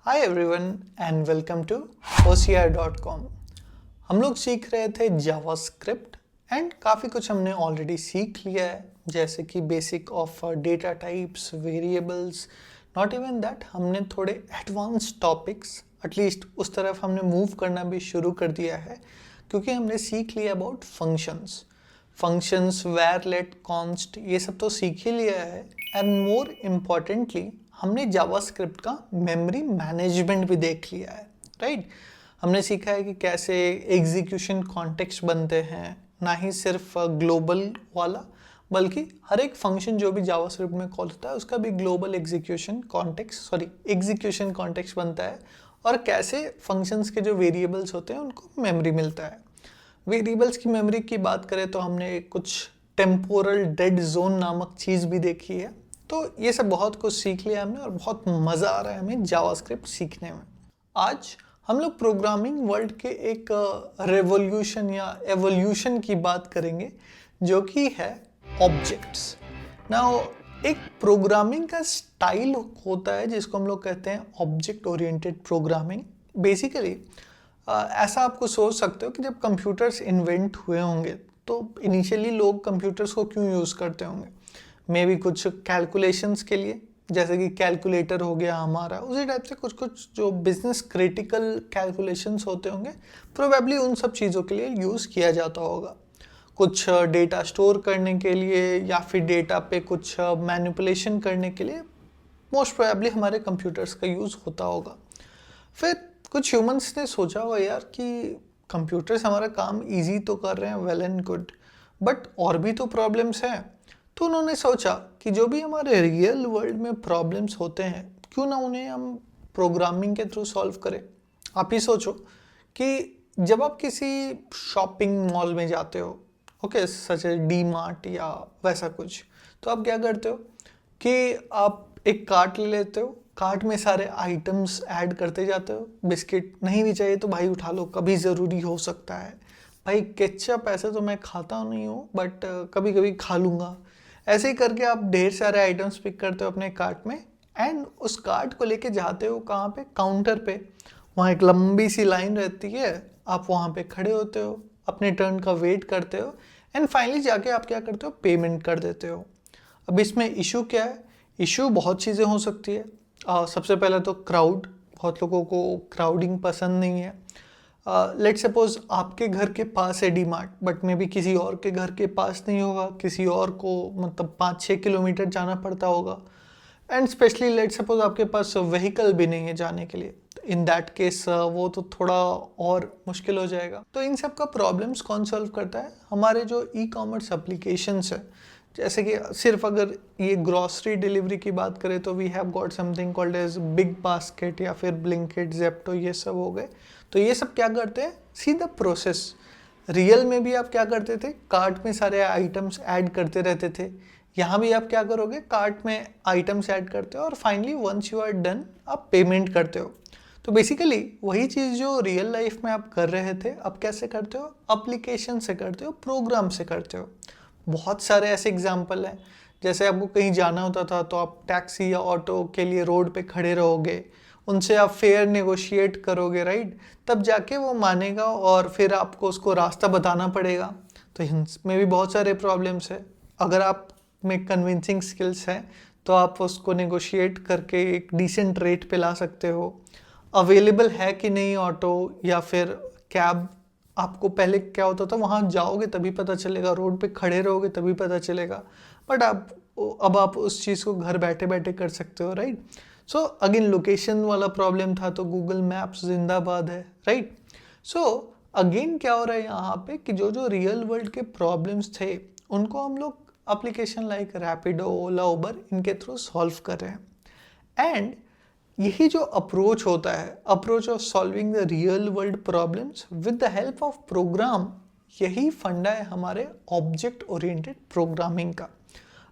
Hi everyone and welcome to OCR.com। हम लोग सीख रहे थे जावास्क्रिप्ट एंड काफ़ी कुछ हमने ऑलरेडी सीख लिया है, जैसे कि basic of data types, variables. Not even that, हमने थोड़े एडवांस टॉपिक्स एटलीस्ट उस तरफ हमने मूव करना भी शुरू कर दिया है, क्योंकि हमने सीख लिया अबाउट फंक्शंस, वैर, लेट, कॉन्स्ट, ये सब तो सीख ही लिया है। एंड मोर इम्पॉर्टेंटली हमने जावास्क्रिप्ट का मेमोरी मैनेजमेंट भी देख लिया है, राइट। हमने सीखा है कि कैसे एग्जीक्यूशन कॉन्टेक्स्ट बनते हैं, ना ही सिर्फ ग्लोबल वाला, बल्कि हर एक फंक्शन जो भी जावास्क्रिप्ट में कॉल होता है उसका भी ग्लोबल एग्जीक्यूशन कॉन्टेक्स्ट बनता है, और कैसे फंक्शंस के जो वेरिएबल्स होते हैं उनको मेमोरी मिलता है। वेरिएबल्स की मेमोरी की बात करें तो हमने कुछ टेम्पोरल डेड जोन नामक चीज़ भी देखी है। तो ये सब बहुत कुछ सीख लिया हमने और बहुत मज़ा आ रहा है हमें जावास्क्रिप्ट सीखने में। आज हम लोग प्रोग्रामिंग वर्ल्ड के एक रेवोल्यूशन या एवोल्यूशन की बात करेंगे, जो कि है ऑब्जेक्ट्स। नाउ एक प्रोग्रामिंग का स्टाइल होता है जिसको हम लोग कहते हैं ऑब्जेक्ट ओरिएंटेड प्रोग्रामिंग। बेसिकली ऐसा आपको सोच सकते हो कि जब कंप्यूटर्स इन्वेंट हुए होंगे तो इनिशियली लोग कंप्यूटर्स को क्यों यूज़ करते होंगे। मे बी कुछ कैलकुलेशंस के लिए, जैसे कि कैलकुलेटर हो गया हमारा, उसी टाइप से कुछ कुछ जो बिजनेस क्रिटिकल कैलकुलेशंस होते होंगे, प्रोबेबली उन सब चीज़ों के लिए यूज़ किया जाता होगा। कुछ डेटा स्टोर करने के लिए या फिर डेटा पे कुछ मैनिपुलेशन करने के लिए मोस्ट प्रोबेबली हमारे कंप्यूटर्स का यूज़ होता होगा। फिर कुछ ह्यूमंस ने सोचा होगा यार कि कंप्यूटर्स हमारा काम ईजी तो कर रहे हैं, वेल एंड गुड, बट और भी तो प्रॉब्लम्स हैं। तो उन्होंने सोचा कि जो भी हमारे रियल वर्ल्ड में प्रॉब्लम्स होते हैं, क्यों ना उन्हें हम प्रोग्रामिंग के थ्रू सॉल्व करें। आप ही सोचो कि जब आप किसी शॉपिंग मॉल में जाते हो, okay, such A D mart या वैसा कुछ, तो आप क्या करते हो कि आप एक कार्ट ले लेते हो, कार्ट में सारे आइटम्स ऐड करते जाते हो। बिस्किट नहीं भी चाहिए तो भाई उठा लो, कभी ज़रूरी हो सकता है। भाई केचप ऐसे तो मैं खाता नहीं हूँ, बट कभी कभी खा लूँगा। ऐसे ही करके आप ढेर सारे आइटम्स पिक करते हो अपने कार्ट में, एंड उस कार्ट को लेके जाते हो कहाँ पे, काउंटर पे। वहाँ एक लंबी सी लाइन रहती है, आप वहाँ पे खड़े होते हो, अपने टर्न का वेट करते हो, एंड फाइनली जाके आप क्या करते हो, पेमेंट कर देते हो। अब इसमें इशू क्या है? इशू बहुत चीज़ें हो सकती है। सबसे पहले तो क्राउड, बहुत लोगों को क्राउडिंग पसंद नहीं है। लेट सपोज आपके घर के पास है D mart, but may be किसी और के घर के पास नहीं होगा, किसी और को मतलब 5-6 किलोमीटर जाना पड़ता होगा। एंड स्पेशली लेट सपोज आपके पास व्हीकल भी नहीं है जाने के लिए, इन दैट केस वो तो थोड़ा और मुश्किल हो जाएगा। तो इन सब का प्रॉब्लम्स कौन सॉल्व करता है? हमारे जो ई कॉमर्स एप्लीकेशंस है, जैसे कि सिर्फ अगर ये ग्रॉसरी डिलीवरी की बात करें तो we have got something called as Big Basket या फिर ब्लिंकिट, जेप्टो, ये सब हो गए। तो ये सब क्या करते हैं, सी द प्रोसेस। रियल में भी आप क्या करते थे, कार्ट में सारे आइटम्स ऐड करते रहते थे। यहाँ भी आप क्या करोगे, कार्ट में आइटम्स ऐड करते हो और finally once you are done आप पेमेंट करते हो। तो बेसिकली वही चीज़ जो रियल लाइफ में आप कर रहे थे, अब कैसे करते हो, एप्लीकेशन से करते हो, प्रोग्राम से करते हो। बहुत सारे ऐसे एग्जाम्पल हैं, जैसे आपको कहीं जाना होता था तो आप टैक्सी या ऑटो के लिए रोड पे खड़े रहोगे, उनसे आप फेयर नेगोशिएट करोगे, राइट। तब जाके वो मानेगा और फिर आपको उसको रास्ता बताना पड़ेगा। तो इसमें भी बहुत सारे प्रॉब्लम्स है। अगर आप में कन्विंसिंग स्किल्स हैं तो आप उसको नेगोशिएट करके एक डिसेंट रेट पे ला सकते हो। अवेलेबल है कि नहीं ऑटो या फिर कैब, आपको पहले क्या होता था, वहाँ जाओगे तभी पता चलेगा, रोड पे खड़े रहोगे तभी पता चलेगा, बट अब आप उस चीज़ को घर बैठे बैठे कर सकते हो, राइट। सो अगेन लोकेशन वाला प्रॉब्लम था तो गूगल मैप्स जिंदाबाद है, राइट। सो अगेन क्या हो रहा है यहाँ पे कि जो जो रियल वर्ल्ड के प्रॉब्लम्स थे उनको हम लोग एप्लीकेशन लाइक रैपिडो, ओला, उबर, इनके थ्रू सॉल्व कर रहे हैं। एंड यही जो अप्रोच होता है, approach of solving the real world problems with the help of program, यही फंडा है हमारे ऑब्जेक्ट ओरिएंटेड प्रोग्रामिंग का।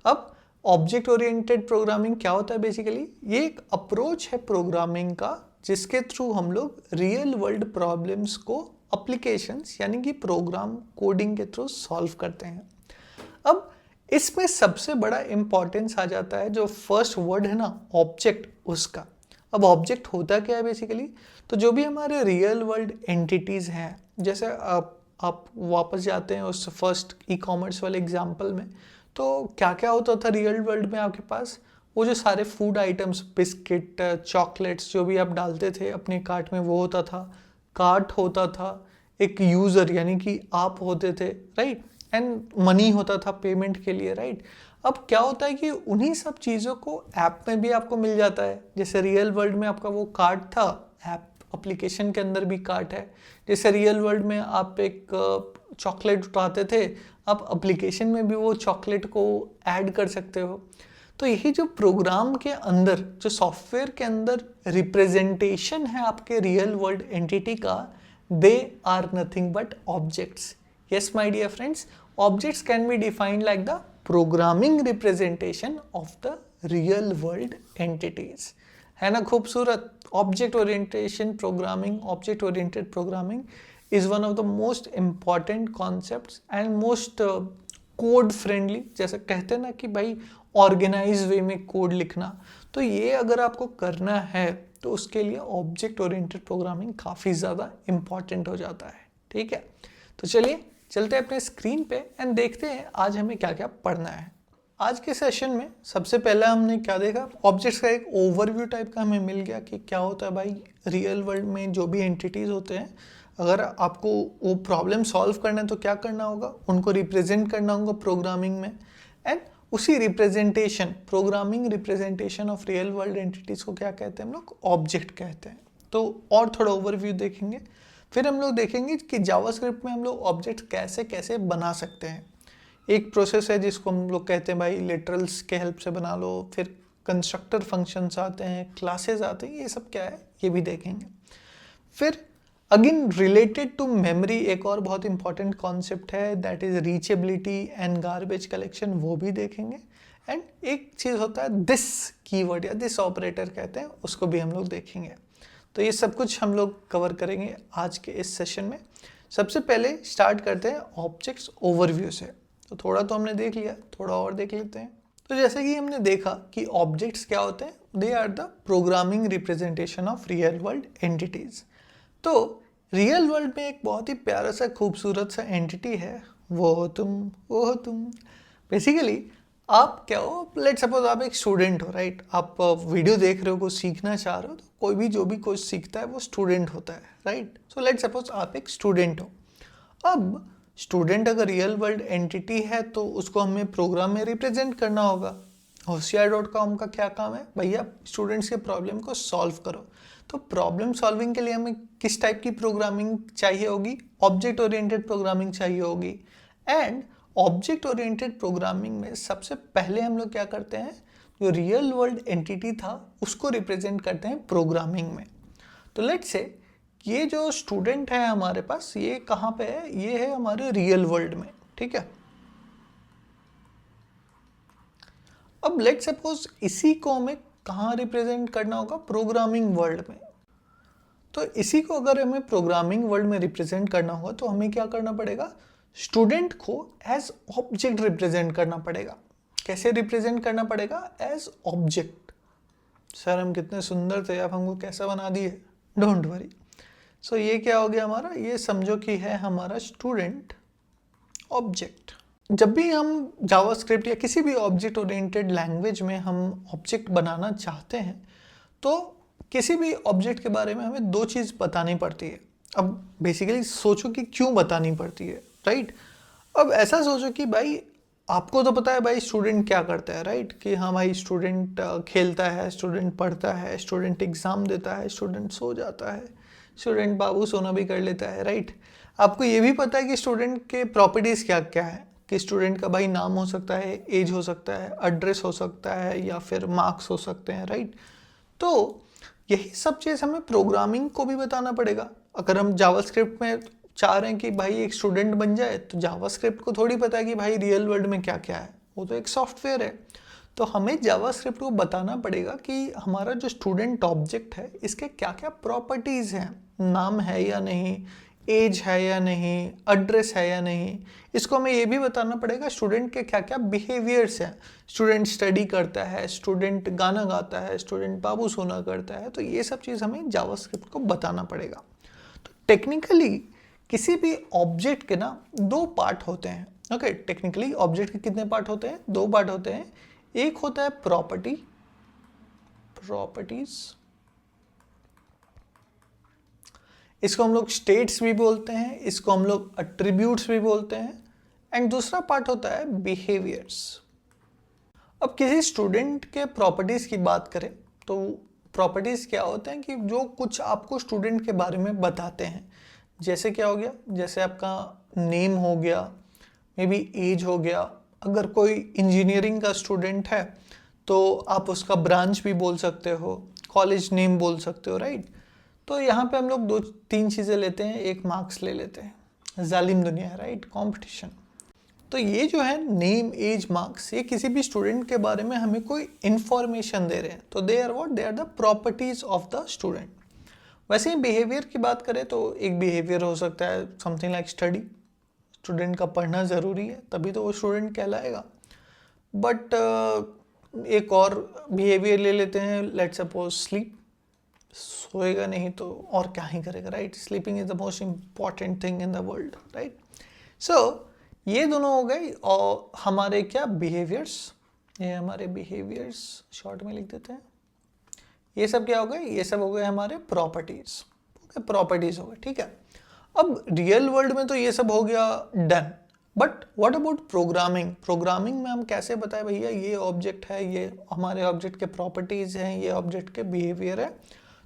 अब ऑब्जेक्ट ओरिएंटेड प्रोग्रामिंग क्या होता है? बेसिकली ये एक अप्रोच है प्रोग्रामिंग का, जिसके थ्रू हम लोग रियल वर्ल्ड प्रॉब्लम्स को एप्लीकेशंस यानी कि प्रोग्राम कोडिंग के थ्रू सॉल्व करते हैं। अब इसमें सबसे बड़ा इंपॉर्टेंस आ जाता है जो फर्स्ट वर्ड है ना, ऑब्जेक्ट, उसका। अब ऑब्जेक्ट होता क्या है बेसिकली, तो जो भी हमारे रियल वर्ल्ड एंटिटीज़ हैं, जैसे आप वापस जाते हैं उस फर्स्ट ई कॉमर्स वाले एग्जाम्पल में, तो क्या क्या होता था रियल वर्ल्ड में आपके पास, वो जो सारे फूड आइटम्स, बिस्किट, चॉकलेट्स जो भी आप डालते थे अपने कार्ट में, वो होता था, कार्ट होता था, एक यूज़र यानी कि आप होते थे, राइट, एंड मनी होता था पेमेंट के लिए, राइट। अब क्या होता है कि उन्हीं सब चीज़ों को ऐप में भी आपको मिल जाता है। जैसे रियल वर्ल्ड में आपका वो कार्ट था, ऐप एप्लीकेशन के अंदर भी कार्ट है। जैसे रियल वर्ल्ड में आप एक चॉकलेट उठाते थे, आप एप्लीकेशन में भी वो चॉकलेट को ऐड कर सकते हो। तो यही जो प्रोग्राम के अंदर, जो सॉफ्टवेयर के अंदर रिप्रेजेंटेशन है आपके रियल वर्ल्ड एंटिटी का, they are nothing but objects. Yes my dear friends, objects can be defined like the programming representation of the real world entities. है ना खूबसूरत। Object orientation programming, object oriented programming is one of the most important concepts and most code friendly, जैसे कहते हैं ना कि भाई organise way में कोड लिखना, तो ये अगर आपको करना है तो उसके लिए ऑब्जेक्ट ओरिएंटेड प्रोग्रामिंग काफ़ी ज़्यादा इम्पॉर्टेंट हो जाता है। ठीक है, तो चलिए चलते हैं अपने स्क्रीन पे एंड देखते हैं आज हमें क्या क्या पढ़ना है। आज के सेशन में सबसे पहला हमने क्या देखा, ऑब्जेक्ट्स का एक ओवरव्यू टाइप का हमें मिल गया कि क्या होता है भाई रियल वर्ल्ड में जो भी एंटिटीज़ होते हैं, अगर आपको वो प्रॉब्लम सॉल्व करना है तो क्या करना होगा, उनको रिप्रेजेंट करना होगा प्रोग्रामिंग में, एंड उसी representation, programming representation of real world entities को क्या कहते हैं हम लोग, ऑब्जेक्ट कहते हैं। तो और थोड़ा ओवरव्यू देखेंगे, फिर हम लोग देखेंगे कि जावास्क्रिप्ट में हम लोग ऑब्जेक्ट कैसे कैसे बना सकते हैं। एक प्रोसेस है जिसको हम लोग कहते हैं भाई लिटरल्स के हेल्प से बना लो, फिर कंस्ट्रक्टर फंक्शंस आते हैं, क्लासेस आते हैं, ये सब क्या है ये भी देखेंगे। फिर अगेन रिलेटेड टू मेमोरी एक और बहुत इंपॉर्टेंट कॉन्सेप्ट है, that is reachability and garbage collection, वो भी देखेंगे। एंड एक चीज़ होता है दिस कीवर्ड या दिस ऑपरेटर कहते हैं, उसको भी हम लोग देखेंगे। तो ये सब कुछ हम लोग कवर करेंगे आज के इस सेशन में। सबसे पहले स्टार्ट करते हैं ऑब्जेक्ट्स ओवरव्यू से। तो थोड़ा तो हमने देख लिया, थोड़ा और देख लेते हैं। तो जैसे कि हमने देखा कि ऑब्जेक्ट्स क्या होते हैं, they are the programming representation of real world entities. तो रियल वर्ल्ड में एक बहुत ही प्यारा सा खूबसूरत सा एंटिटी है, वो हो तुम। बेसिकली आप क्या हो, लेट सपोज आप एक स्टूडेंट हो, राइट, आप वीडियो देख रहे हो, कुछ सीखना चाह रहे हो, तो कोई भी जो भी कुछ सीखता है वो स्टूडेंट होता है, राइट। सो लेट सपोज आप एक स्टूडेंट हो। अब स्टूडेंट अगर रियल वर्ल्ड एंटिटी है तो उसको हमें प्रोग्राम में रिप्रेजेंट करना होगा। होशियार.com का क्या काम है, भैया स्टूडेंट्स के प्रॉब्लम को सॉल्व करो। तो प्रॉब्लम सॉल्विंग के लिए हमें किस टाइप की प्रोग्रामिंग चाहिए होगी, ऑब्जेक्ट ओरिएंटेड प्रोग्रामिंग चाहिए होगी। एंड ऑब्जेक्ट ओरिएंटेड प्रोग्रामिंग में सबसे पहले हम लोग क्या करते हैं, जो रियल वर्ल्ड एंटिटी था उसको रिप्रेजेंट करते हैं प्रोग्रामिंग में। तो लेट्स से ये जो स्टूडेंट है हमारे पास, ये कहाँ पे है, ये है हमारे रियल वर्ल्ड में, ठीक है। अब लेट सपोज इसी को हमें कहाँ रिप्रेजेंट करना होगा, प्रोग्रामिंग वर्ल्ड में। तो इसी को अगर हमें प्रोग्रामिंग वर्ल्ड में रिप्रेजेंट करना होगा तो हमें क्या करना पड़ेगा, स्टूडेंट को एज ऑब्जेक्ट रिप्रेजेंट करना पड़ेगा। कैसे रिप्रेजेंट करना पड़ेगा, एज ऑब्जेक्ट। सर हम कितने सुंदर थे, आप हमको कैसा बना दिए, डोंट वरी। सो ये क्या हो गया हमारा, ये समझो कि है हमारा स्टूडेंट ऑब्जेक्ट। जब भी हम जावास्क्रिप्ट या किसी भी ऑब्जेक्ट ओरिएंटेड लैंग्वेज में हम ऑब्जेक्ट बनाना चाहते हैं तो किसी भी ऑब्जेक्ट के बारे में हमें दो चीज़ बतानी पड़ती है। अब बेसिकली सोचो कि क्यों बतानी पड़ती है, राइट। अब ऐसा सोचो कि भाई आपको तो पता है भाई स्टूडेंट क्या करता है, राइट, कि हाँ भाई स्टूडेंट खेलता है, स्टूडेंट पढ़ता है, स्टूडेंट एग्ज़ाम देता है, स्टूडेंट सो जाता है, स्टूडेंट बाबू सोना भी कर लेता है, राइट। आपको ये भी पता है कि स्टूडेंट के प्रॉपर्टीज़ क्या क्या है, कि स्टूडेंट का भाई नाम हो सकता है, एज हो सकता है, एड्रेस हो सकता है, या फिर मार्क्स हो सकते हैं, राइट। तो यही सब चीज़ हमें प्रोग्रामिंग को भी बताना पड़ेगा। अगर हम जावास्क्रिप्ट में चाह रहे हैं कि भाई एक स्टूडेंट बन जाए, तो जावास्क्रिप्ट को थोड़ी पता है कि भाई रियल वर्ल्ड में क्या क्या है, वो तो एक सॉफ्टवेयर है। तो हमें जावास्क्रिप्ट को बताना पड़ेगा कि हमारा जो स्टूडेंट ऑब्जेक्ट है इसके क्या क्या प्रॉपर्टीज़ हैं, नाम है या नहीं, एज है या नहीं, एड्रेस है या नहीं, इसको हमें ये भी बताना पड़ेगा स्टूडेंट के क्या क्या बिहेवियर्स हैं। स्टूडेंट स्टडी करता है, स्टूडेंट गाना गाता है, स्टूडेंट बाबू सोना करता है, तो ये सब चीज़ हमें जावास्क्रिप्ट को बताना पड़ेगा। तो टेक्निकली किसी भी ऑब्जेक्ट के ना दो पार्ट होते हैं। ओके, टेक्निकली ऑब्जेक्ट के कितने पार्ट होते हैं? दो पार्ट होते हैं। एक होता है प्रॉपर्टीज, इसको हम लोग स्टेट्स भी बोलते हैं, इसको हम लोग एट्रीब्यूट्स भी बोलते हैं, एंड दूसरा पार्ट होता है बिहेवियर्स। अब किसी स्टूडेंट के प्रॉपर्टीज की बात करें तो प्रॉपर्टीज क्या होते हैं कि जो कुछ आपको स्टूडेंट के बारे में बताते हैं। जैसे क्या हो गया, जैसे आपका नेम हो गया, मे बी एज हो गया। अगर कोई इंजीनियरिंग का स्टूडेंट है तो आप उसका ब्रांच भी बोल सकते हो, कॉलेज नेम बोल सकते हो, राइट। तो यहाँ पे हम लोग दो तीन चीज़ें लेते हैं, एक मार्क्स ले लेते हैं, जालिम दुनिया है, राइट, कंपटीशन। तो ये जो है नेम, एज, मार्क्स, ये किसी भी स्टूडेंट के बारे में हमें कोई इन्फॉर्मेशन दे रहे हैं, तो they are what, they are the properties of the student. वैसे ही बिहेवियर की बात करें तो एक बिहेवियर हो सकता है समथिंग लाइक स्टडी, स्टूडेंट का पढ़ना ज़रूरी है तभी तो वो स्टूडेंट कहलाएगा। बट एक और बिहेवियर ले लेते हैं, लेट्स सपोज स्लीप, सोएगा नहीं तो और क्या ही करेगा, right. Sleeping is the most important thing in the world, right. So ये दोनों हो गए और हमारे क्या बिहेवियर्स, ये हमारे बिहेवियर्स शॉर्ट में लिख देते हैं। ये सब क्या हो गए, ये सब हो गए हमारे प्रॉपर्टीज, प्रॉपर्टीज हो गए, ठीक है। अब रियल वर्ल्ड में तो ये सब हो गया done, but what about programming? Programming में हम कैसे बताएं भैया ये ऑब्जेक्ट है, ये हमारे ऑब्जेक्ट के प्रॉपर्टीज हैं, ये ऑब्जेक्ट के बिहेवियर है।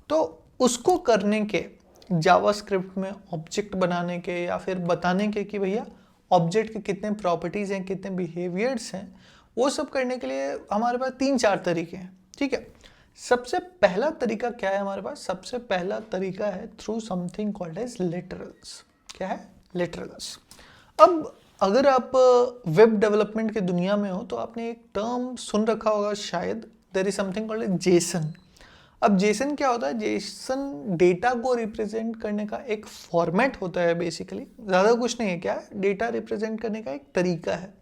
तो उसको करने के, जावास्क्रिप्ट में ऑब्जेक्ट बनाने के या फिर बताने के कि भैया ऑब्जेक्ट के कितने प्रॉपर्टीज हैं, कितने बिहेवियर्स हैं, वो सब करने के लिए हमारे पास 3-4 तरीके हैं, ठीक है। सबसे पहला तरीका क्या है हमारे पास? सबसे पहला तरीका है through something called as literals. क्या है? लिटरल्स। अब अगर आप वेब डेवलपमेंट की दुनिया में हो तो आपने एक टर्म सुन रखा होगा शायद, there is something called as JSON. अब जेसन क्या होता है? जेसन डेटा को रिप्रेजेंट करने का एक फॉर्मेट होता है बेसिकली, ज़्यादा कुछ नहीं है। क्या है? डेटा रिप्रेजेंट करने का एक तरीका है।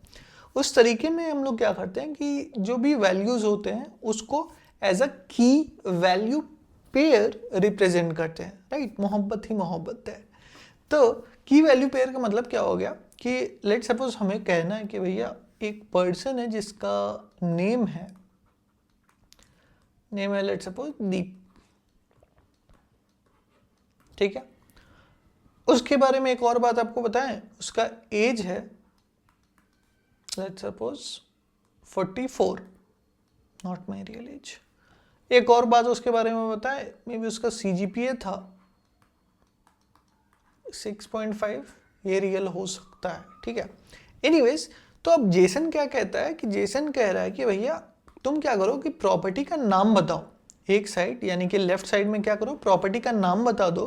उस तरीके में हम लोग क्या करते हैं कि जो भी वैल्यूज़ होते हैं उसको एज अ की वैल्यू पेयर रिप्रेजेंट करते हैं, राइट। मोहब्बत ही मोहब्बत है। तो की वैल्यू पेयर का मतलब क्या हो गया कि लेट सपोज हमें कहना है कि भैया एक पर्सन है जिसका नेम है लेट सपोज दीप, ठीक है। उसके बारे में एक और बात आपको बताएं, उसका एज है let suppose 44, not my real age. एक और बात उसके बारे में बताएं, मे बी उसका CGPA था 6.5, ये रियल हो सकता है, ठीक है। एनीवेज, तो अब जेसन क्या कहता है कि जेसन कह रहा है कि भैया तुम क्या करो कि प्रॉपर्टी का नाम बताओ, एक साइड यानी कि लेफ्ट साइड में क्या करो, प्रॉपर्टी का नाम बता दो,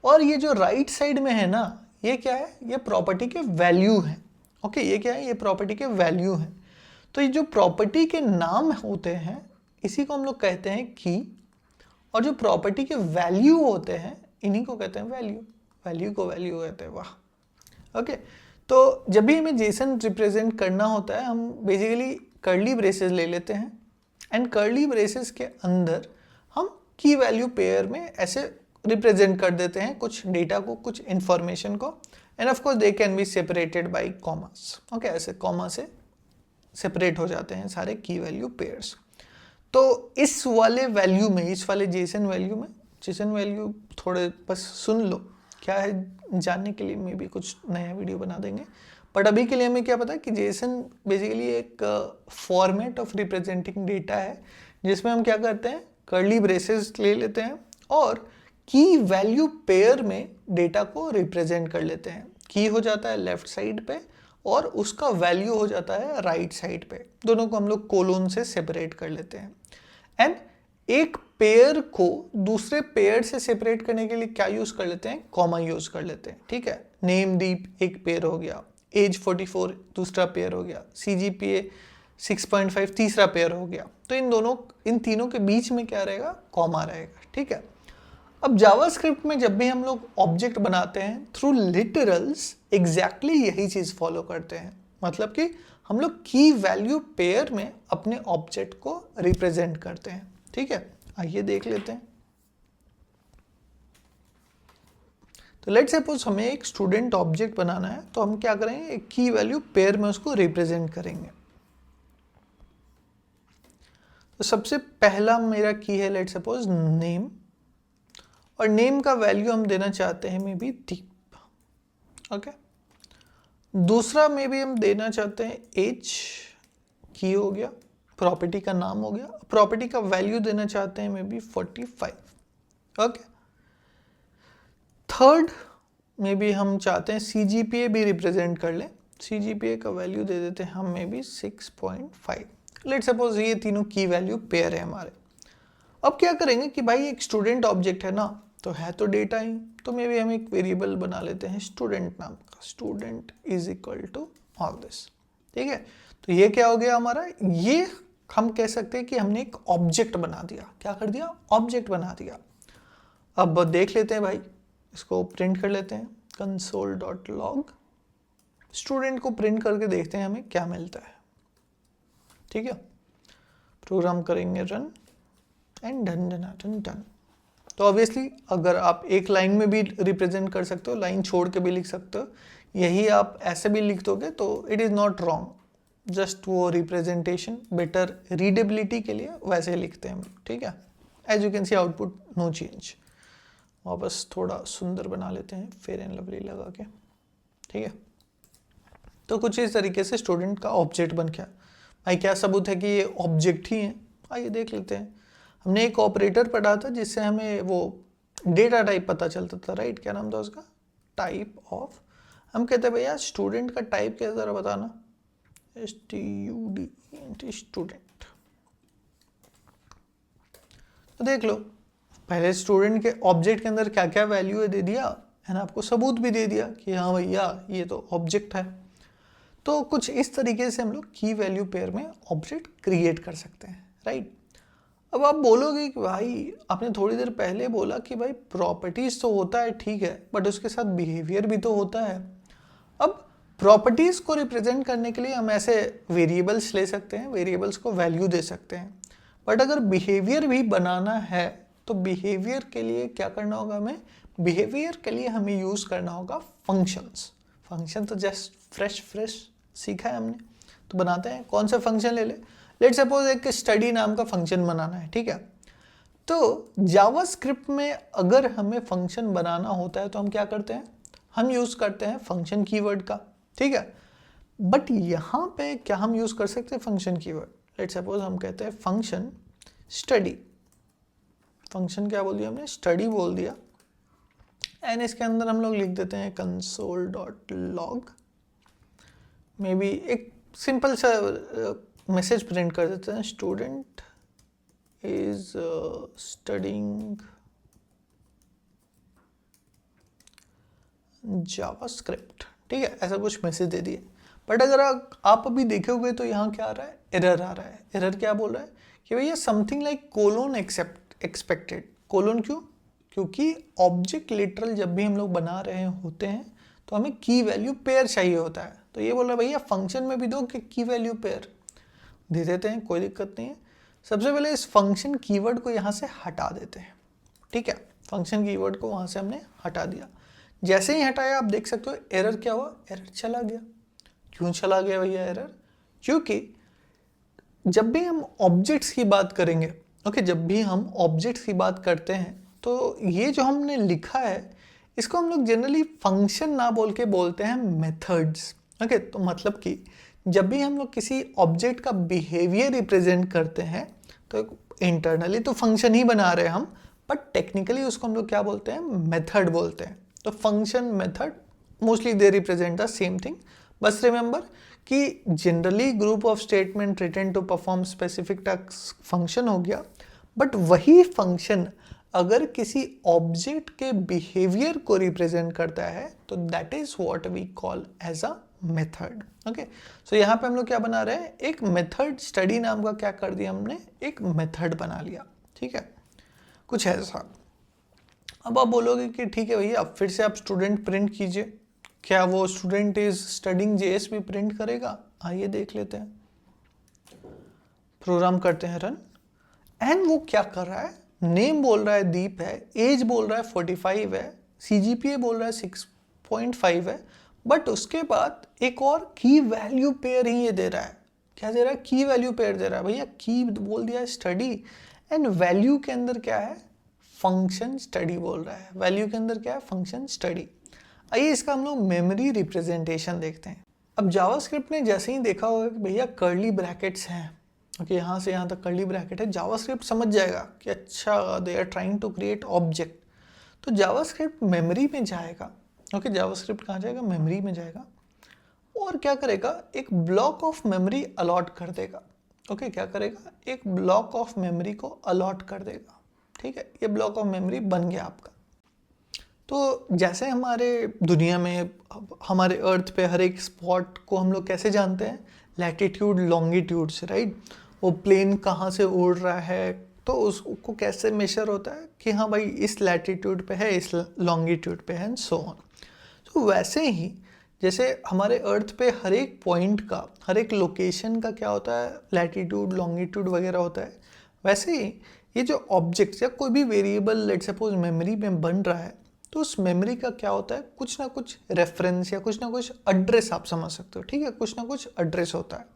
और ये जो राइट साइड में है ना, ये क्या है? ये प्रॉपर्टी के वैल्यू है। ओके, ये क्या है? ये प्रॉपर्टी के वैल्यू है। तो ये जो प्रॉपर्टी के नाम होते हैं इसी को हम लोग कहते हैं की, और जो प्रॉपर्टी के वैल्यू होते हैं इन्हीं को कहते हैं वैल्यू। वैल्यू को वैल्यू कहते हैं, वाह। ओके, तो जब भी हमें जेसन रिप्रेजेंट करना होता है हम बेसिकली कर्ली ब्रेसेस ले लेते हैं, एंड कर्ली ब्रेसेस के अंदर हम की वैल्यू पेयर में ऐसे रिप्रेजेंट कर देते हैं कुछ डेटा को, कुछ इंफॉर्मेशन को, end of course they can be separated by commas. Okay, ऐसे कॉमा से सेपरेट हो जाते हैं सारे की वैल्यू पेयर्स। तो इस वाले वैल्यू में, इस वाले जेसन वैल्यू में, जेसन वैल्यू थोड़े बस सुन लो क्या है जानने के लिए, मे भी कुछ नया वीडियो बना देंगे, बट अभी के लिए हमें क्या पता है कि जेसन बेसिकली एक फॉर्मेट ऑफ रिप्रेजेंटिंग डेटा है जिसमें हम क्या करते हैं, कर्ली ब्रेसेस ले लेते हैं और की वैल्यू पेयर में डेटा को रिप्रेजेंट कर लेते हैं। की हो जाता है लेफ्ट साइड पे और उसका वैल्यू हो जाता है राइट साइड पे। दोनों को हम लोग कोलोन से सेपरेट कर लेते हैं, एंड एक पेयर को दूसरे पेयर से सेपरेट करने के लिए क्या यूज कर लेते हैं? कॉमा यूज कर लेते हैं, ठीक है। नेम दीप एक पेयर हो गया, एज 44 दूसरा पेयर हो गया, CGPA 6.5 तीसरा पेयर हो गया। तो इन तीनों के बीच में क्या रहेगा? कॉमा रहेगा, ठीक है। अब जावास्क्रिप्ट में जब भी हम लोग ऑब्जेक्ट बनाते हैं थ्रू लिटरल्स एग्जैक्टली यही चीज फॉलो करते हैं, मतलब कि हम लोग की वैल्यू पेयर में अपने ऑब्जेक्ट को रिप्रेजेंट करते हैं। ठीक है, आइए देख लेते हैं। तो लेट्स सपोज हमें एक स्टूडेंट ऑब्जेक्ट बनाना है, तो हम क्या करेंगे, एक की वैल्यू पेयर में उसको रिप्रेजेंट करेंगे। तो सबसे पहला मेरा की है लेट्स सपोज नेम, और नेम का वैल्यू हम देना चाहते हैं मे बी दीप। ओके, दूसरा में भी हम देना चाहते हैं एज, की हो गया, प्रॉपर्टी का नाम हो गया, प्रॉपर्टी का वैल्यू देना चाहते हैं मे बी 45। ओके, थर्ड में भी हम चाहते हैं CGPA भी रिप्रेजेंट कर लें, CGPA का वैल्यू दे देते हैं हम मे बी 6.5। लेट सपोज ये तीनों की वैल्यू पेयर है हमारे। अब क्या करेंगे कि भाई एक स्टूडेंट ऑब्जेक्ट है ना, तो है तो डेटा ही, तो मे बी हम एक वेरिएबल बना लेते हैं स्टूडेंट नाम का, student is equal to all this. ठीक है, तो ये क्या हो गया हमारा, ये हम कह सकते हैं कि हमने एक ऑब्जेक्ट बना दिया। क्या कर दिया, ऑब्जेक्ट बना दिया। अब देख लेते हैं भाई, इसको प्रिंट कर लेते हैं console.log, स्टूडेंट को प्रिंट करके देखते हैं हमें क्या मिलता है। ठीक है, प्रोग्राम करेंगे run and done done done done. तो ऑब्वियसली अगर आप एक लाइन में भी रिप्रेजेंट कर सकते हो, लाइन छोड़ के भी लिख सकते हो, यही आप ऐसे भी लिख दोगे तो it is not wrong, just वो रिप्रेजेंटेशन बेटर रीडेबिलिटी के लिए वैसे लिखते हैं हम। ठीक है, as you can see output no change. वापस थोड़ा सुंदर बना लेते हैं फेयर एंड लवली लगा के। ठीक है, तो कुछ इस तरीके से स्टूडेंट का ऑब्जेक्ट बन गया। भाई क्या सबूत है कि ये ऑब्जेक्ट ही है, आइए देख लेते हैं। हमने एक ऑपरेटर पढ़ा था जिससे हमें वो डेटा टाइप पता चलता था, राइट? क्या नाम था उसका, टाइप ऑफ। हम कहते हैं भैया स्टूडेंट का टाइप क्या, जरा बताना, STUDENT, स्टूडेंट। तो देख लो, पहले स्टूडेंट के ऑब्जेक्ट के अंदर क्या क्या वैल्यू है दे दिया, है ना, आपको सबूत भी दे दिया कि हाँ भैया ये तो ऑब्जेक्ट है। तो कुछ इस तरीके से हम लोग की वैल्यू पेयर में ऑब्जेक्ट क्रिएट कर सकते हैं, राइट? अब आप बोलोगे कि भाई आपने थोड़ी देर पहले बोला कि भाई प्रॉपर्टीज तो होता है, ठीक है, बट उसके साथ बिहेवियर भी तो होता है। अब प्रॉपर्टीज को रिप्रेजेंट करने के लिए हम ऐसे वेरिएबल्स ले सकते हैं, वेरिएबल्स को वैल्यू दे सकते हैं, बट अगर बिहेवियर भी बनाना है तो बिहेवियर के लिए क्या करना होगा हमें, बिहेवियर के लिए हमें यूज करना होगा फंक्शंस। फंक्शन तो जस्ट फ्रेश सीखा है हमने, तो बनाते हैं। कौन सा फंक्शन ले ले, लेट सपोज एक स्टडी नाम का फंक्शन बनाना है, ठीक है? तो जावास्क्रिप्ट में अगर हमें फंक्शन बनाना होता है तो हम क्या करते हैं, हम यूज करते हैं फंक्शन कीवर्ड का, ठीक है? बट यहाँ पे क्या हम यूज कर सकते हैं फंक्शन कीवर्ड, लेट सपोज हम कहते हैं फंक्शन स्टडी। फंक्शन क्या बोल दिया हमने, स्टडी बोल दिया, एंड इसके अंदर हम लोग लिख देते हैं console.log। मे बी एक सिंपल सा मैसेज प्रिंट कर देते हैं, स्टूडेंट इज स्टडिंग जावास्क्रिप्ट, ठीक है? ऐसा कुछ मैसेज दे दिए। बट अगर आप अभी देखोगे तो यहाँ क्या आ रहा है, एरर आ रहा है। एरर क्या बोल रहा है कि भैया something like colon expected. Colon क्यों? क्योंकि ऑब्जेक्ट लिटरल जब भी हम लोग बना रहे होते हैं तो हमें की वैल्यू पेयर चाहिए होता है। तो ये बोल रहा है भैया फंक्शन में भी दो कि की वैल्यू पेयर, दे देते हैं, कोई दिक्कत नहीं है। सबसे पहले इस फंक्शन कीवर्ड को यहाँ से हटा देते हैं, ठीक है? फंक्शन कीवर्ड को वहाँ से हमने हटा दिया। जैसे ही हटाया आप देख सकते हो एरर क्या हुआ, एरर चला गया। क्यों चला गया भैया एरर? क्योंकि जब भी हम ऑब्जेक्ट्स की बात करेंगे, ओके, जब भी हम ऑब्जेक्ट्स की बात करते हैं तो ये जो हमने लिखा है इसको हम लोग जनरली फंक्शन ना बोल के बोलते हैं मेथड्स, ओके? तो मतलब कि जब भी हम लोग किसी ऑब्जेक्ट का बिहेवियर रिप्रेजेंट करते हैं तो इंटरनली तो फंक्शन ही बना रहे हैं हम, बट टेक्निकली उसको हम लोग क्या बोलते हैं, मेथड बोलते हैं। तो function method mostly they represent the same thing. बस रिमेंबर कि generally group of statement written to perform specific task function हो गया, बट वही फंक्शन अगर किसी ऑब्जेक्ट के बिहेवियर को रिप्रेजेंट करता है तो that is what we call as a method, okay? So यहाँ पे हम लोग क्या बना रहे हैं, एक मेथड, स्टडी नाम का क्या कर दिया हमने, एक मेथड बना लिया, ठीक है? कुछ ऐसा। अब आप बोलोगे कि ठीक है भैया, अब फिर से आप स्टूडेंट प्रिंट कीजिए, क्या वो स्टूडेंट इज स्टडिंग जेएस भी प्रिंट करेगा? आइए देख लेते हैं। प्रोग्राम करते हैं रन, एंड वो क्या कर रहा है, नेम बोल रहा है दीप है, एज बोल रहा है 45 है, सीजीपीए बोल रहा है 6.5 है, बट उसके बाद एक और की वैल्यू पेयर ही ये दे रहा है। क्या दे रहा है? की वैल्यू पेयर दे रहा है। भैया की बोल दिया है स्टडी, एंड वैल्यू के अंदर क्या है? फंक्शन स्टडी बोल रहा है। वैल्यू के अंदर क्या है? Function study. आइए इसका हम लोग मेमोरी रिप्रेजेंटेशन देखते हैं। अब जावास्क्रिप्ट ने जैसे ही देखा होगा कि भैया कर्ली ब्रैकेट्स हैं, ओके, यहाँ से यहाँ तक कर्ली ब्रैकेट है, जावास्क्रिप्ट समझ जाएगा कि अच्छा they are trying to create object, तो जावास्क्रिप्ट मेमोरी में जाएगा। ओके, जावास्क्रिप्ट कहाँ जाएगा? मेमोरी में जाएगा, और क्या करेगा? एक ब्लॉक ऑफ मेमोरी अलॉट कर देगा। ओके, क्या करेगा? एक ब्लॉक ऑफ मेमोरी को अलॉट कर देगा। ठीक है, ये ब्लॉक ऑफ मेमोरी बन गया आपका। तो जैसे हमारे दुनिया में, हमारे अर्थ पे हर एक स्पॉट को हम लोग कैसे जानते हैं? लैटिट्यूड लॉन्गिट्यूड से, राइट? वो प्लेन कहाँ से उड़ रहा है, तो उसको कैसे मेजर होता है कि हाँ भाई इस लैटिट्यूड पे है, इस लॉन्गिट्यूड पे है, एंड सो ऑन। तो वैसे ही जैसे हमारे अर्थ पे हर एक पॉइंट का, हर एक लोकेशन का क्या होता है? लैटिट्यूड लॉन्गिट्यूड वगैरह होता है। वैसे ही ये जो ऑब्जेक्ट्स या कोई भी वेरिएबल लेट्स सपोज मेमोरी में बन रहा है, तो उस मेमोरी का क्या होता है? कुछ ना कुछ रेफरेंस या कुछ ना कुछ एड्रेस आप समझ सकते हो। ठीक है, कुछ ना कुछ एड्रेस होता है।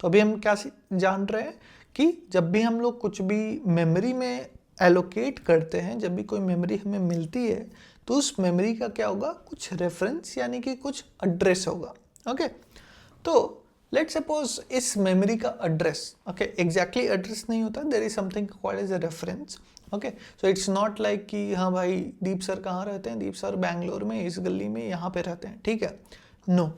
तो अभी हम क्या जान रहे हैं कि जब भी हम लोग कुछ भी मेमोरी में एलोकेट करते हैं, जब भी कोई मेमोरी हमें मिलती है, तो उस मेमोरी का क्या होगा? कुछ रेफरेंस यानी कि कुछ एड्रेस होगा। ओके, तो लेट्स सपोज इस मेमोरी का एड्रेस, ओके, एग्जैक्टली एड्रेस नहीं होता, there is something called as a reference. Okay, so it's not like कि हाँ भाई दीप सर कहाँ रहते हैं? दीप सर बैंगलोर में इस गली में यहाँ पे रहते हैं। ठीक है, नो,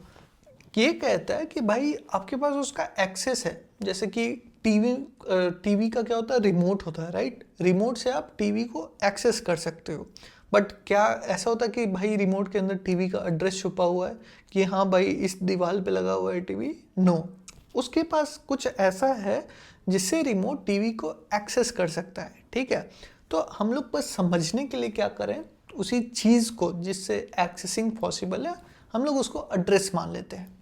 ये कहता है कि भाई आपके पास उसका एक्सेस है। जैसे कि टीवी का क्या होता है? रिमोट होता है, राइट? रिमोट से आप टीवी को एक्सेस कर सकते हो, बट क्या ऐसा होता है कि भाई रिमोट के अंदर टीवी का एड्रेस छुपा हुआ है कि हाँ भाई इस दीवार पे लगा हुआ है टीवी? नो, उसके पास कुछ ऐसा है जिससे रिमोट टीवी को एक्सेस कर सकता है। ठीक है, तो हम लोग बस समझने के लिए क्या करें, उसी चीज़ को जिससे एक्सेसिंग पॉसिबल है, हम लोग उसको एड्रेस मान लेते हैं।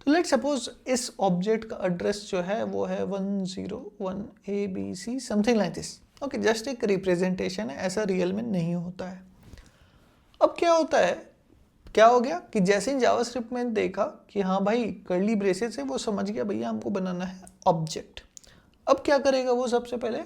तो लेट सपोज इस ऑब्जेक्ट का एड्रेस जो है वो है 101 ABC something like this. Okay, just एक रिप्रेजेंटेशन है, ऐसा रियल में नहीं होता है। अब क्या होता है, क्या हो गया कि जैसे ही जावास्क्रिप्ट में देखा कि हाँ भाई कर्ली ब्रेसेस है, वो समझ गया भैया हमको बनाना है ऑब्जेक्ट। अब क्या करेगा वो? सबसे पहले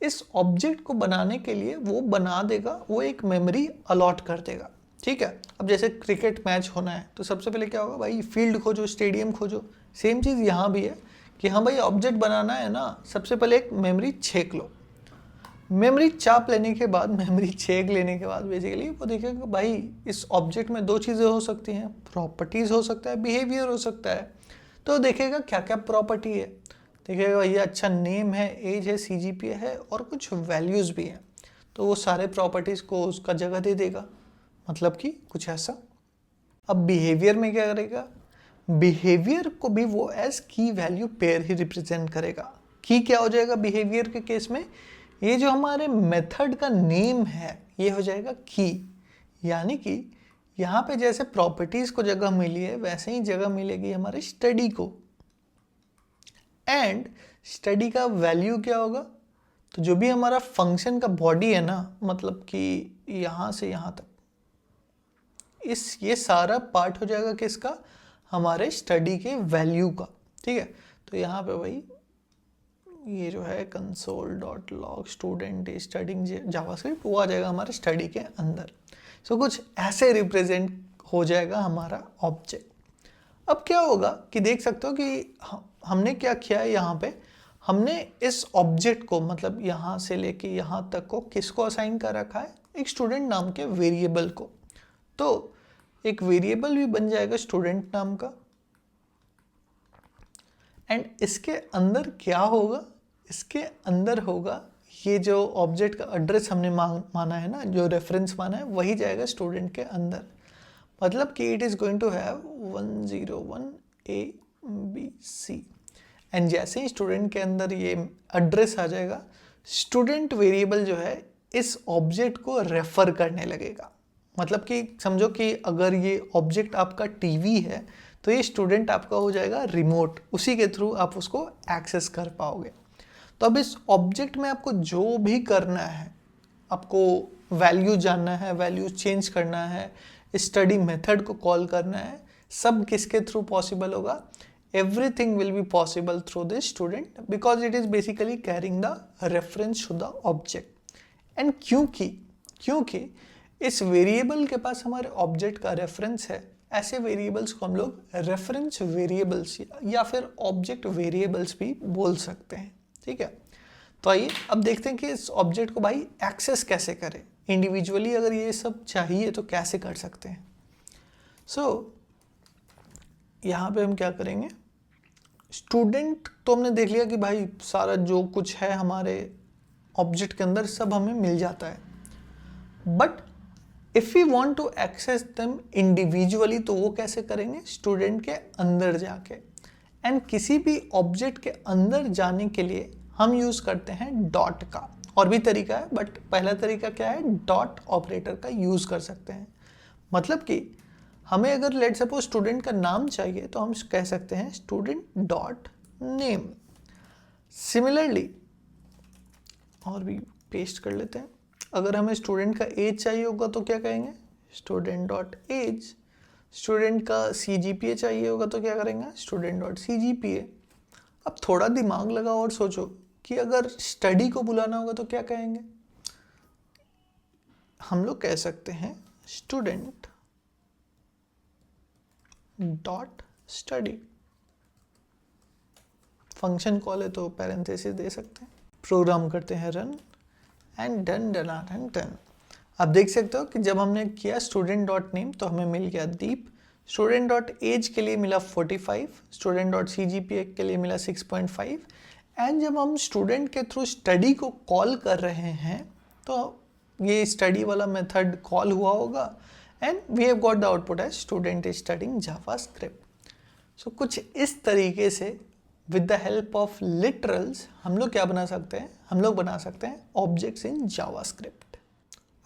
इस ऑब्जेक्ट को बनाने के लिए वो बना देगा, वो एक मेमोरी अलॉट कर देगा। ठीक है, अब जैसे क्रिकेट मैच होना है तो सबसे पहले क्या होगा? भाई फील्ड खोजो, स्टेडियम खोजो। सेम चीज़ यहाँ भी है कि हाँ भाई ऑब्जेक्ट बनाना है ना, सबसे पहले एक मेमोरी छेक लो। मेमोरी चाप लेने के बाद, मेमोरी छेक लेने के बाद बेसिकली वो देखेगा भाई इस ऑब्जेक्ट में दो चीज़ें हो सकती हैं, प्रॉपर्टीज़ हो सकता है, बिहेवियर हो सकता है। तो देखेगा क्या क्या प्रॉपर्टी है, देखेगा ये अच्छा नेम है, एज है, सीजीपीए है, और कुछ वैल्यूज़ भी हैं, तो वो सारे प्रॉपर्टीज़ को उसका जगह दे देगा, मतलब कि कुछ ऐसा। अब बिहेवियर में क्या करेगा? बिहेवियर को भी वो एज की वैल्यू पेयर ही रिप्रेजेंट करेगा। की क्या हो जाएगा बिहेवियर के केस में? ये जो हमारे मेथड का नेम है ये हो जाएगा की, यानी कि यहाँ पे जैसे प्रॉपर्टीज को जगह मिली है वैसे ही जगह मिलेगी हमारे स्टडी को। एंड स्टडी का वैल्यू क्या होगा? तो जो भी हमारा फंक्शन का बॉडी है ना, मतलब कि यहाँ से यहाँ तक, ये सारा पार्ट हो जाएगा किसका? हमारे स्टडी के वैल्यू का। ठीक है, तो यहाँ पे भाई ये जो है console.log student is studying JavaScript, वो आ जाएगा हमारे स्टडी के अंदर। सो कुछ ऐसे रिप्रेजेंट हो जाएगा हमारा ऑब्जेक्ट। अब क्या होगा कि देख सकते हो कि हमने क्या किया है, यहाँ पे हमने इस ऑब्जेक्ट को, मतलब यहाँ से लेके यहाँ तक को किसको असाइन कर रखा है? एक स्टूडेंट नाम के वेरिएबल को। तो एक वेरिएबल भी बन जाएगा स्टूडेंट नाम का, एंड इसके अंदर क्या होगा? इसके अंदर होगा ये जो ऑब्जेक्ट का एड्रेस हमने माना है ना, जो रेफरेंस माना है, वही जाएगा स्टूडेंट के अंदर। मतलब कि it is going to have 101 ABC, and जैसे ही स्टूडेंट के अंदर ये एड्रेस आ जाएगा, स्टूडेंट वेरिएबल जो है इस ऑब्जेक्ट को रेफर करने लगेगा। मतलब कि समझो कि अगर ये ऑब्जेक्ट आपका टीवी है तो ये स्टूडेंट आपका हो जाएगा रिमोट, उसी के थ्रू आप उसको एक्सेस कर पाओगे। तो अब इस ऑब्जेक्ट में आपको जो भी करना है, आपको वैल्यू जानना है, वैल्यू चेंज करना है, स्टडी मेथड को कॉल करना है, सब किसके थ्रू पॉसिबल होगा? Everything will be possible through this student because it is basically carrying the reference to the object. And क्योंकि इस वेरिएबल के पास हमारे ऑब्जेक्ट का रेफरेंस है, ऐसे वेरिएबल्स को हम लोग रेफरेंस वेरिएबल्स या फिर ऑब्जेक्ट वेरिएबल्स भी बोल सकते हैं। ठीक है, तो आइए अब देखते हैं कि इस ऑब्जेक्ट को भाई एक्सेस कैसे करें। इंडिविजुअली अगर ये सब चाहिए तो कैसे कर सकते हैं। यहाँ पे हम क्या करेंगे, स्टूडेंट तो हमने देख लिया कि भाई सारा जो कुछ है हमारे ऑब्जेक्ट के अंदर सब हमें मिल जाता है, but if we want to access them individually तो वो कैसे करेंगे? स्टूडेंट के अंदर जाके। एंड किसी भी ऑब्जेक्ट के अंदर जाने के लिए हम यूज़ करते हैं डॉट का। और भी तरीका है, बट पहला तरीका क्या है? डॉट ऑपरेटर का यूज़ कर सकते हैं। मतलब कि हमें अगर लेट सपोज स्टूडेंट का नाम चाहिए तो हम कह सकते हैं स्टूडेंट डॉट नेम। सिमिलरली और भी पेस्ट कर लेते हैं, अगर हमें स्टूडेंट का एज चाहिए होगा तो क्या कहेंगे? Student dot age. स्टूडेंट का CGPA चाहिए होगा तो क्या करेंगे? Student dot CGPA। अब थोड़ा दिमाग लगाओ और सोचो कि अगर स्टडी को बुलाना होगा तो क्या कहेंगे? हम लोग कह सकते हैं student dot study. Function call है तो पैरेंथेसिस दे सकते हैं। प्रोग्राम करते हैं रन एंड डन। आप देख सकते हो कि जब हमने किया स्टूडेंट डॉट नेम तो हमें मिल गया दीप, स्टूडेंट डॉट एज के लिए मिला 45, स्टूडेंट डॉट CGPA के लिए मिला 6.5। एंड जब हम स्टूडेंट के थ्रू स्टडी को कॉल कर रहे हैं तो ये स्टडी वाला मेथड कॉल हुआ होगा and we have got the output as student is studying JavaScript. So कुछ इस तरीके से with the help of literals हम लोग क्या बना सकते हैं? हम लोग बना सकते हैं ऑब्जेक्ट्स इन जावास्क्रिप्ट।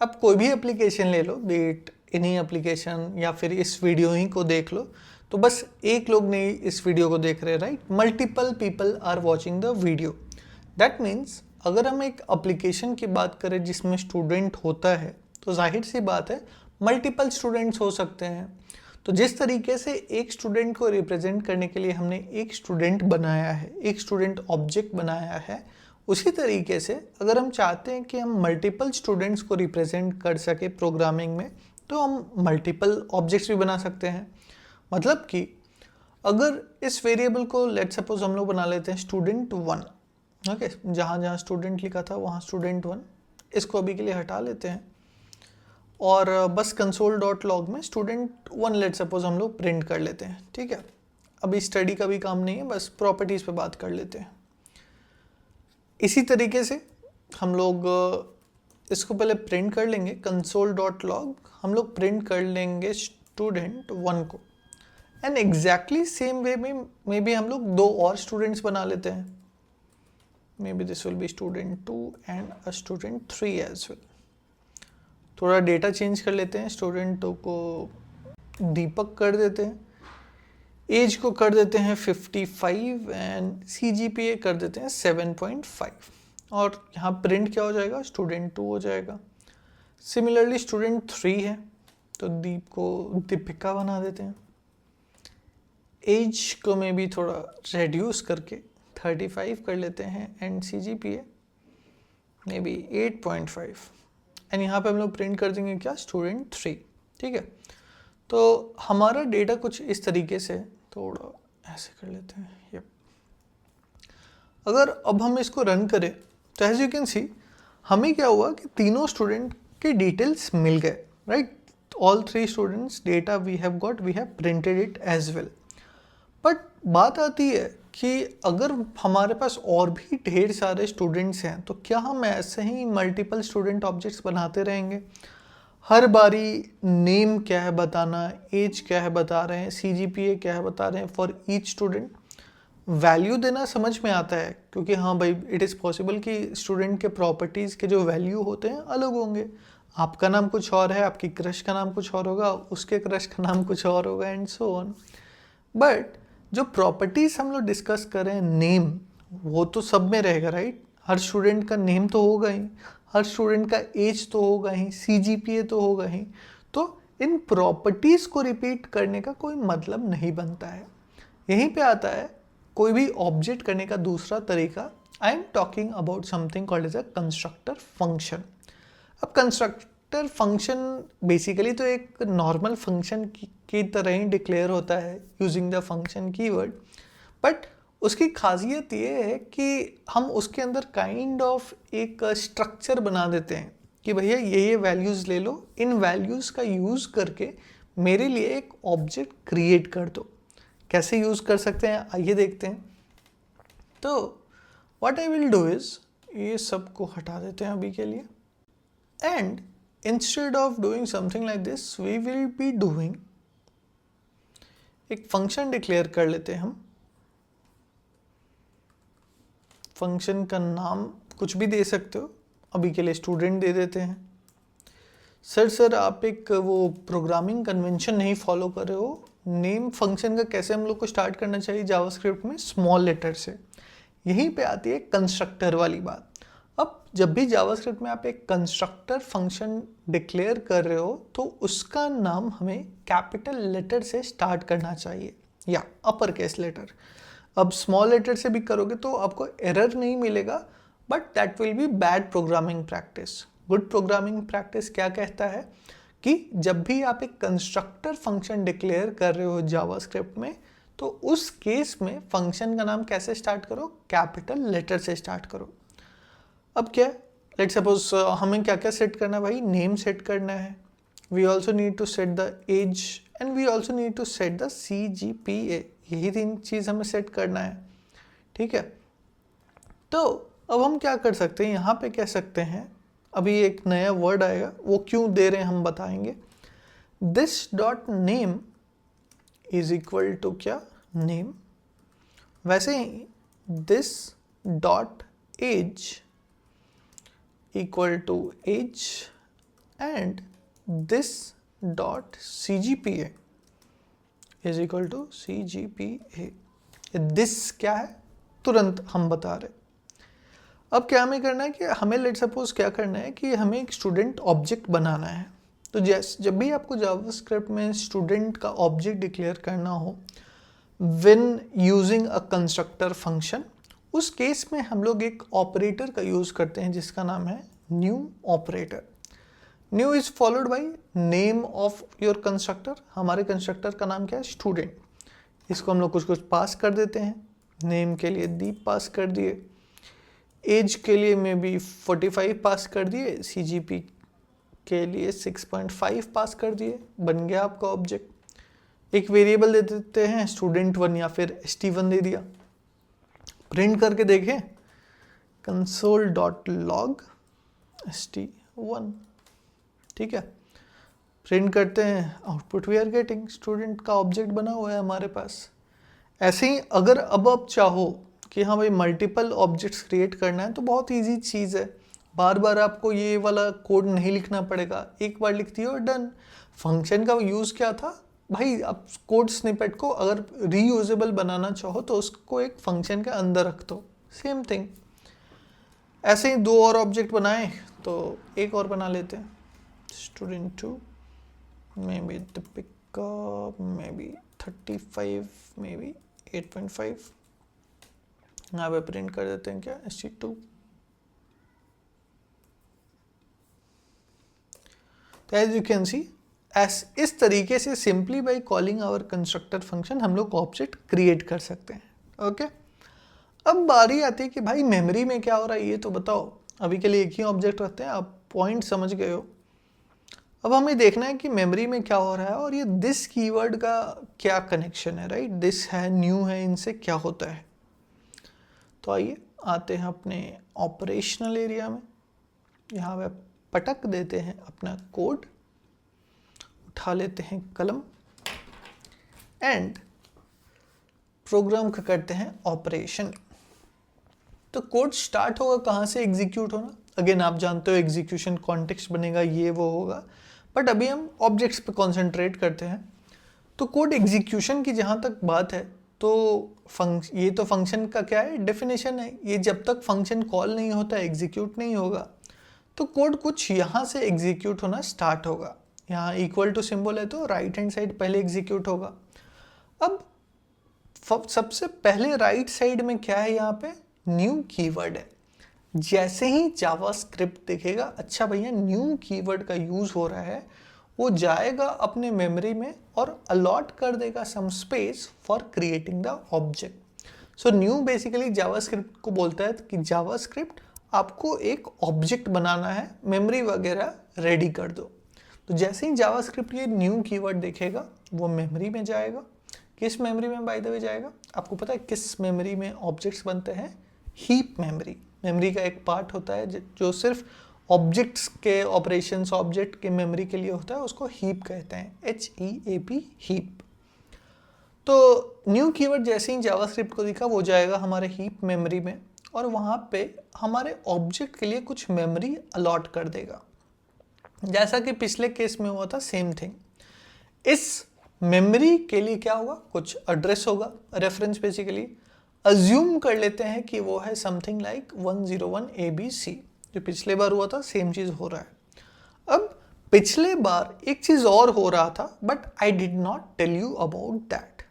अब कोई भी एप्लीकेशन ले लो, बी इट एनी एप्लीकेशन या फिर इस वीडियो ही को देख लो, तो बस एक लोग नहीं इस वीडियो को देख रहे, right? Multiple people are watching the video. That means अगर हम एक एप्लीकेशन की बात करें जिसमें स्टूडेंट होता है तो जाहिर सी बात है मल्टीपल स्टूडेंट्स हो सकते हैं। तो जिस तरीके से एक स्टूडेंट को रिप्रेजेंट करने के लिए हमने एक स्टूडेंट बनाया है, एक स्टूडेंट ऑब्जेक्ट बनाया है, उसी तरीके से अगर हम चाहते हैं कि हम मल्टीपल स्टूडेंट्स को रिप्रेजेंट कर सके प्रोग्रामिंग में तो हम मल्टीपल ऑब्जेक्ट्स भी बना सकते हैं। मतलब कि अगर इस वेरिएबल को लेट सपोज हम लोग बना लेते हैं स्टूडेंट 1, ओके, जहाँ स्टूडेंट लिखा था वहाँ स्टूडेंट 1, इसको अभी के लिए हटा लेते हैं और बस कंसोल डॉट लॉग में स्टूडेंट 1 लेट सपोज हम लोग प्रिंट कर लेते हैं। ठीक है, अभी स्टडी का भी काम नहीं है, बस प्रॉपर्टीज़ पे बात कर लेते हैं। इसी तरीके से हम लोग इसको पहले प्रिंट कर लेंगे, कंसोल डॉट लॉग हम लोग प्रिंट कर लेंगे स्टूडेंट 1 को। एंड एग्जैक्टली सेम वे में मे बी हम लोग 2 और स्टूडेंट्स बना लेते हैं। Maybe this will be student 2 and a student 3 as well. थोड़ा डेटा चेंज कर लेते हैं, स्टूडेंट 2 को दीपक कर देते हैं, एज को कर देते हैं 55 एंड CGPA कर देते हैं 7.5 और यहाँ प्रिंट क्या हो जाएगा? स्टूडेंट 2 हो जाएगा। सिमिलरली स्टूडेंट 3 है तो दीप को दीपिका बना देते हैं, एज को में भी थोड़ा रेड्यूस करके 35 कर लेते हैं and CGPA may be 8.5 and यहाँ पे हम लोग प्रिंट कर देंगे क्या? स्टूडेंट 3। ठीक है, तो हमारा डेटा कुछ इस तरीके से, थोड़ा ऐसे कर लेते हैं, यप। अगर अब हम इसको रन करें तो एज यू कैन सी हमें क्या हुआ कि तीनों स्टूडेंट के डिटेल्स मिल गए, right? All 3 students data we have got, we have printed it as well. But बात आती है कि अगर हमारे पास और भी ढेर सारे स्टूडेंट्स हैं तो क्या हम ऐसे ही मल्टीपल स्टूडेंट ऑब्जेक्ट्स बनाते रहेंगे? हर बारी नेम क्या है बताना, एज क्या है बता रहे हैं, CGPA क्या है बता रहे हैं फॉर ईच स्टूडेंट? वैल्यू देना समझ में आता है, क्योंकि हाँ भाई इट इज़ पॉसिबल कि स्टूडेंट के प्रॉपर्टीज़ के जो वैल्यू होते हैं अलग होंगे। आपका नाम कुछ और है, आपकी क्रश का नाम कुछ और होगा, उसके क्रश का नाम कुछ और होगा, एंड सो ऑन। बट जो प्रॉपर्टीज़ हम लोग डिस्कस कर रहे हैं, नेम, वो तो सब में रहेगा, राइट। हर स्टूडेंट का नेम तो होगा ही, हर स्टूडेंट का एज तो होगा ही, CGPA तो होगा ही। तो इन प्रॉपर्टीज़ को रिपीट करने का कोई मतलब नहीं बनता है। यहीं पे आता है कोई भी ऑब्जेक्ट करने का दूसरा तरीका। I am talking about something called as a constructor function. अब कंस्ट्रक्टर फंक्शन बेसिकली तो एक नॉर्मल फंक्शन की तरह ही डिक्लेयर होता है using the function keyword, but उसकी खासियत ये है कि हम उसके अंदर काइंड ऑफ एक स्ट्रक्चर बना देते हैं कि भैया ये वैल्यूज़ ले लो, इन वैल्यूज़ का यूज़ करके मेरे लिए एक ऑब्जेक्ट क्रिएट कर दो। कैसे यूज़ कर सकते हैं आइए देखते हैं। तो what I will do is, ये सब को हटा देते हैं अभी के लिए, and instead of doing something like this we will be doing, एक फंक्शन डिक्लेयर कर लेते हैं हम। फंक्शन का नाम कुछ भी दे सकते हो, अभी के लिए स्टूडेंट दे देते हैं। सर आप एक वो प्रोग्रामिंग कन्वेंशन नहीं फॉलो कर रहे हो, नेम फंक्शन का कैसे हम लोग को स्टार्ट करना चाहिए जावास्क्रिप्ट में, स्मॉल लेटर से। यहीं पे आती है कंस्ट्रक्टर वाली बात। अब जब भी जावास्क्रिप्ट में आप एक कंस्ट्रक्टर फंक्शन डिक्लेयर कर रहे हो तो उसका नाम हमें कैपिटल लेटर से स्टार्ट करना चाहिए या अपर केस लेटर। अब स्मॉल लेटर से भी करोगे तो आपको एरर नहीं मिलेगा, but that will be bad programming practice. Good programming practice क्या कहता है कि जब भी आप एक कंस्ट्रक्टर फंक्शन डिक्लेयर कर रहे हो जावास्क्रिप्ट में, तो उस केस में फंक्शन का नाम कैसे स्टार्ट करो, कैपिटल लेटर से स्टार्ट करो। अब क्या, लेट्स सपोज हमें क्या क्या सेट करना है भाई, नेम सेट करना है, we also need to set the age and we also need to set the CGPA। यही 3 चीज़ हमें सेट करना है, ठीक है। तो अब हम क्या कर सकते हैं, यहाँ पे कह सकते हैं, अभी एक नया वर्ड आएगा, वो क्यों दे रहे हैं हम बताएंगे। This dot name is equal to क्या, नेम। वैसे ही this dot age equal to age and this dot CGPA is equal to CGPA। This क्या है तुरंत हम बता रहे। अब क्या हमें करना है कि हमें लेट सपोज क्या करना है कि हमें एक स्टूडेंट ऑब्जेक्ट बनाना है। तो जब भी आपको जावास्क्रिप्ट में स्टूडेंट का ऑब्जेक्ट डिक्लेयर करना हो when using a constructor function, उस केस में हम लोग एक ऑपरेटर का यूज़ करते हैं जिसका नाम है new operator. New is followed by name of your constructor. हमारे कंस्ट्रक्टर का नाम क्या है, स्टूडेंट। इसको हम लोग कुछ कुछ पास कर देते हैं। नेम के लिए दीप पास कर दिए, एज के लिए में भी 45 पास कर दिए, CGP के लिए 6.5 पास कर दिए, बन गया आपका ऑब्जेक्ट। एक वेरिएबल दे देते हैं student1 या फिर st1 दे दिया। प्रिंट करके देखें console.log st1, ठीक है। प्रिंट करते हैं, output we are getting, student का ऑब्जेक्ट बना हुआ है हमारे पास। ऐसे ही अगर अब आप चाहो कि हाँ भाई मल्टीपल ऑब्जेक्ट्स क्रिएट करना है तो बहुत इजी चीज़ है, बार बार आपको ये वाला कोड नहीं लिखना पड़ेगा, एक बार लिख दिया और डन। फंक्शन का यूज़ क्या था भाई, आप कोड स्निपेट को अगर रीयूजेबल बनाना चाहो तो उसको एक फंक्शन के अंदर रख दो, सेम थिंग। ऐसे ही 2 और ऑब्जेक्ट बनाए तो एक और बना लेते हैं, student2 may be Deepika, may be 35, may be 8.5। यहाँ पे प्रिंट कर देते हैं क्या, st2। तो एज यू कैन सी, इस तरीके से simply by calling our constructor function हम लोग ऑब्जेक्ट क्रिएट कर सकते हैं, ओके। अब बारी आती है कि भाई मेमोरी में क्या हो रहा है ये तो बताओ। अभी के लिए एक ही ऑब्जेक्ट रखते हैं, आप पॉइंट समझ गए हो। अब हमें देखना है कि मेमोरी में क्या हो रहा है और ये दिस कीवर्ड का क्या कनेक्शन है, राइट। दिस है, न्यू है, इनसे क्या होता है। तो आइए आते हैं अपने ऑपरेशनल एरिया में। यहाँ पे पटक देते हैं अपना कोड, उठा लेते हैं कलम एंड प्रोग्राम का करते हैं ऑपरेशन। तो कोड स्टार्ट होगा कहाँ से एग्जीक्यूट होना, अगेन आप जानते हो एग्जीक्यूशन कॉन्टेक्स्ट बनेगा, ये वो होगा, बट अभी हम ऑब्जेक्ट्स पे कॉन्सेंट्रेट करते हैं। तो कोड एग्जीक्यूशन की जहाँ तक बात है तो ये तो फंक्शन का क्या है, डेफिनेशन है, ये जब तक फंक्शन कॉल नहीं होता एग्जीक्यूट नहीं होगा। तो कोड कुछ यहाँ से एग्जीक्यूट होना स्टार्ट होगा, यहाँ इक्वल टू सिंबल है तो राइट हैंड साइड पहले एग्जीक्यूट होगा। अब सबसे पहले राइट साइड में क्या है, यहाँ पे न्यू कीवर्ड है। जैसे ही जावास्क्रिप्ट देखेगा अच्छा भैया न्यू कीवर्ड का यूज हो रहा है, वो जाएगा अपने मेमोरी में और अलॉट कर देगा some space for creating the object. So new basically JavaScript को बोलता है कि जावास्क्रिप्ट आपको एक ऑब्जेक्ट बनाना है, मेमोरी वगैरह रेडी कर दो। तो जैसे ही जावास्क्रिप्ट ये न्यू कीवर्ड देखेगा वो मेमोरी में जाएगा। किस मेमोरी में बाय द वे जाएगा, आपको पता है किस मेमोरी में ऑब्जेक्ट्स बनते हैं, हीप मेमोरी। मेमोरी का एक पार्ट होता है जो सिर्फ ऑब्जेक्ट्स के ऑपरेशंस, ऑब्जेक्ट के मेमोरी के लिए होता है, उसको हीप कहते हैं, HEAP, हीप। तो न्यू कीवर्ड जैसे ही जावास्क्रिप्ट को दिखा वो जाएगा हमारे हीप मेमोरी में और वहाँ पे हमारे ऑब्जेक्ट के लिए कुछ मेमोरी अलॉट कर देगा। जैसा कि पिछले केस में हुआ था सेम थिंग। इस मेमोरी के लिए क्या होगा, कुछ एड्रेस होगा, रेफरेंस बेसिकली अज्यूम कर लेते हैं कि वो है समथिंग लाइक 101 ABC। जो पिछले बार हुआ था सेम चीज हो रहा है। अब पिछले बार एक चीज और हो रहा था but I did not tell you about that.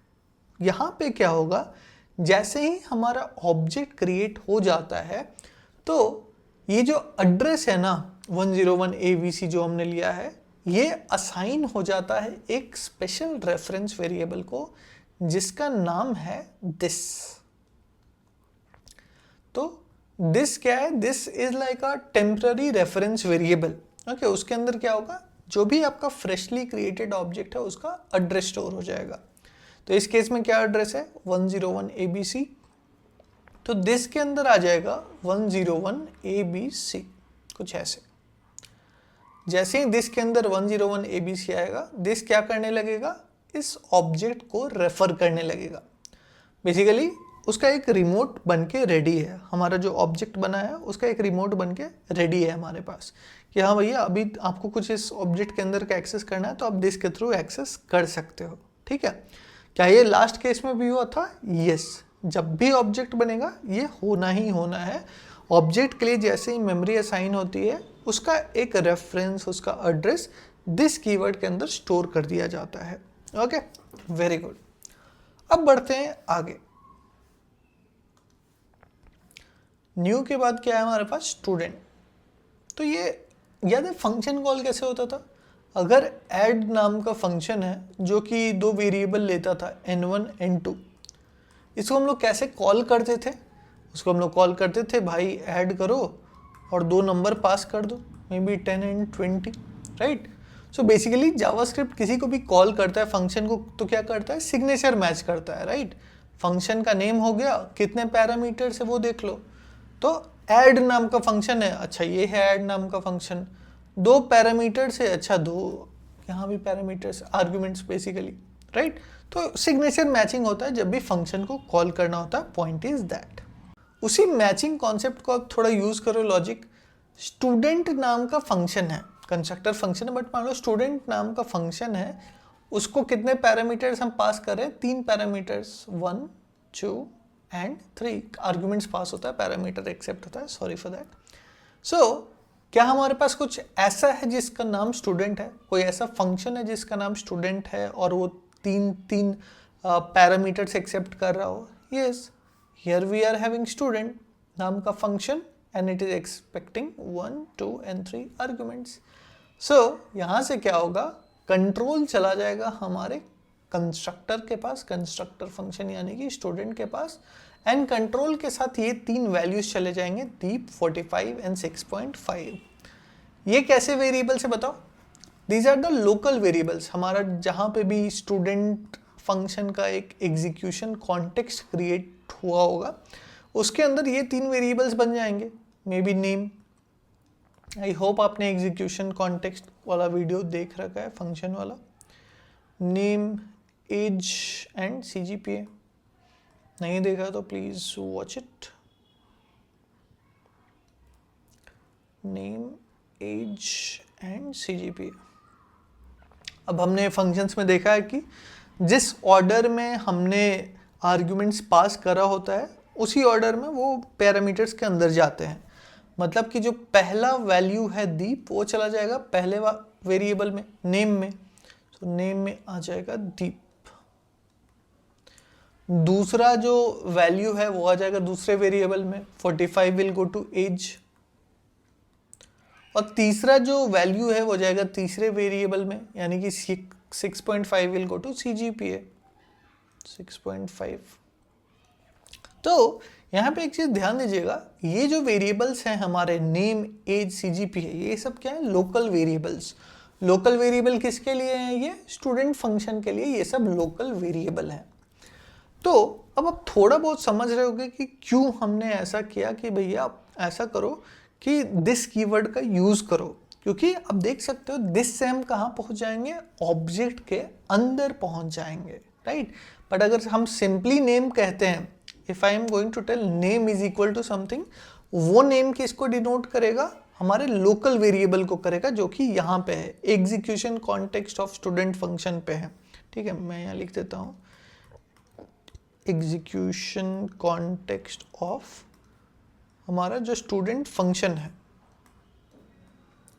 यहाँ पे क्या होगा, जैसे ही हमारा ऑब्जेक्ट क्रिएट हो जाता है तो ये जो एड्रेस है ना 101 ABC जो हमने लिया है, ये असाइन हो जाता है एक स्पेशल रेफरेंस वेरिएबल को जिसका नाम है दिस। तो दिस क्या है, this is like a temporary reference variable. Okay, उसके अंदर क्या होगा, जो भी आपका फ्रेशली क्रिएटेड ऑब्जेक्ट है उसका एड्रेस स्टोर हो जाएगा। तो इस केस में क्या एड्रेस है 101 ABC, तो दिस के अंदर आ जाएगा 101 ABC, कुछ ऐसे। जैसे ही दिस के अंदर 101 ABC आएगा, दिस क्या करने लगेगा, इस ऑब्जेक्ट को रेफर करने लगेगा। बेसिकली उसका एक रिमोट बन के रेडी है, हमारा जो ऑब्जेक्ट बना है उसका एक रिमोट बन के रेडी है हमारे पास कि हाँ भैया अभी आपको कुछ इस ऑब्जेक्ट के अंदर का एक्सेस करना है तो आप दिस के थ्रू एक्सेस कर सकते हो। ठीक है, क्या ये लास्ट केस में भी हुआ था? यस, जब भी ऑब्जेक्ट बनेगा ये होना ही होना है। ऑब्जेक्ट के लिए जैसे ही मेमोरी असाइन होती है उसका एक रेफरेंस, उसका एड्रेस दिस कीवर्ड के अंदर स्टोर कर दिया जाता है। Okay, very good. अब बढ़ते हैं आगे। न्यू के बाद क्या है हमारे पास, स्टूडेंट। तो ये याद है फंक्शन कॉल कैसे होता था, अगर ऐड नाम का फंक्शन है जो कि दो वेरिएबल लेता था n1 n2, इसको हम लोग कैसे कॉल करते थे, उसको हम लोग कॉल करते थे भाई ऐड करो और दो नंबर पास कर दो, may be 10 and 20, right. So basically JavaScript किसी को भी कॉल करता है फंक्शन को तो क्या करता है, सिग्नेचर मैच करता है, राइट। फंक्शन का नेम हो गया, कितने पैरामीटर से वो देख लो। तो ऐड नाम का फंक्शन है, अच्छा ये है ऐड नाम का फंक्शन, दो पैरामीटर से, अच्छा दो यहाँ भी पैरामीटर्स, आर्ग्यूमेंट्स बेसिकली, राइट। तो सिग्नेचर मैचिंग होता है जब भी फंक्शन को कॉल करना होता है, पॉइंट इज दैट। उसी मैचिंग कॉन्सेप्ट को आप थोड़ा यूज करो लॉजिक। स्टूडेंट नाम का फंक्शन है, कंस्ट्रक्टर फंक्शन है, बट मान लो स्टूडेंट नाम का फंक्शन है, उसको कितने पैरामीटर्स हम पास कर रहे हैं, 3 पैरामीटर्स, 1 2 एंड 3 आर्ग्यूमेंट्स पास होता है, पैरामीटर एक्सेप्ट होता है, सॉरी फॉर दैट। सो क्या हमारे पास कुछ ऐसा है जिसका नाम स्टूडेंट है, कोई ऐसा फंक्शन है जिसका नाम स्टूडेंट है और वो तीन पैरामीटर्स एक्सेप्ट कर रहा हो? Yes, here we are having student नाम का function and it is expecting 1 2 and 3 arguments. So यहाँ से क्या होगा, कंट्रोल चला जाएगा हमारे कंस्ट्रक्टर के पास, कंस्ट्रक्टर फंक्शन यानी कि स्टूडेंट के पास, एंड कंट्रोल के साथ ये 3 वैल्यूज चले जाएंगे, डीप 45 एंड 6.5। ये कैसे वेरिएबल्स है बताओ, these are the local variables. हमारा जहाँ पे भी स्टूडेंट फंक्शन का एक एग्जीक्यूशन कॉन्टेक्स्ट क्रिएट हुआ होगा उसके अंदर ये 3 वेरिएबल्स बन जाएंगे, may be name. I hope आपने एग्जीक्यूशन कॉन्टेक्स्ट वाला वीडियो देख रखा है, फंक्शन वाला। नेम, एज एंड CGPA, नहीं देखा तो please watch it. Name, age and CGPA। अब हमने फंक्शंस में देखा है कि जिस ऑर्डर में हमने आर्ग्यूमेंट्स पास करा होता है उसी ऑर्डर में वो पैरामीटर्स के अंदर जाते हैं। मतलब कि जो पहला वैल्यू है दीप वो चला जाएगा पहले वेरिएबल में, नेम में, तो नेम में आ जाएगा दीप। दूसरा जो वैल्यू है वो आ जाएगा दूसरे वेरिएबल में, 45 विल गो टू एज। और तीसरा जो वैल्यू है वो जाएगा तीसरे वेरिएबल में, यानी कि 6.5 विल गो टू CGPA 6.5। तो यहाँ पे एक चीज ध्यान दीजिएगा, ये जो वेरिएबल्स हैं हमारे नेम, एज, CGPA, ये सब क्या है? Local variables. लोकल वेरिएबल किसके लिए हैं? ये स्टूडेंट फंक्शन के लिए ये सब लोकल वेरिएबल हैं। तो अब आप थोड़ा बहुत समझ रहे होगे कि क्यों हमने ऐसा किया कि भैया आप ऐसा करो कि दिस कीवर्ड का यूज करो, क्योंकि आप देख सकते हो दिस से हम कहाँ पहुंच जाएंगे? ऑब्जेक्ट के अंदर पहुंच जाएंगे, राइट। बट अगर हम सिंपली नेम कहते हैं, if I am going to tell name is equal to something, वो नेम किसको डिनोट करेगा? हमारे लोकल वेरिएबल को करेगा, जो कि यहाँ पे है, execution context of student function पे है। ठीक है, मैं यहाँ लिख देता हूँ एग्जीक्यूशन कॉन्टेक्स्ट ऑफ हमारा जो स्टूडेंट फंक्शन है।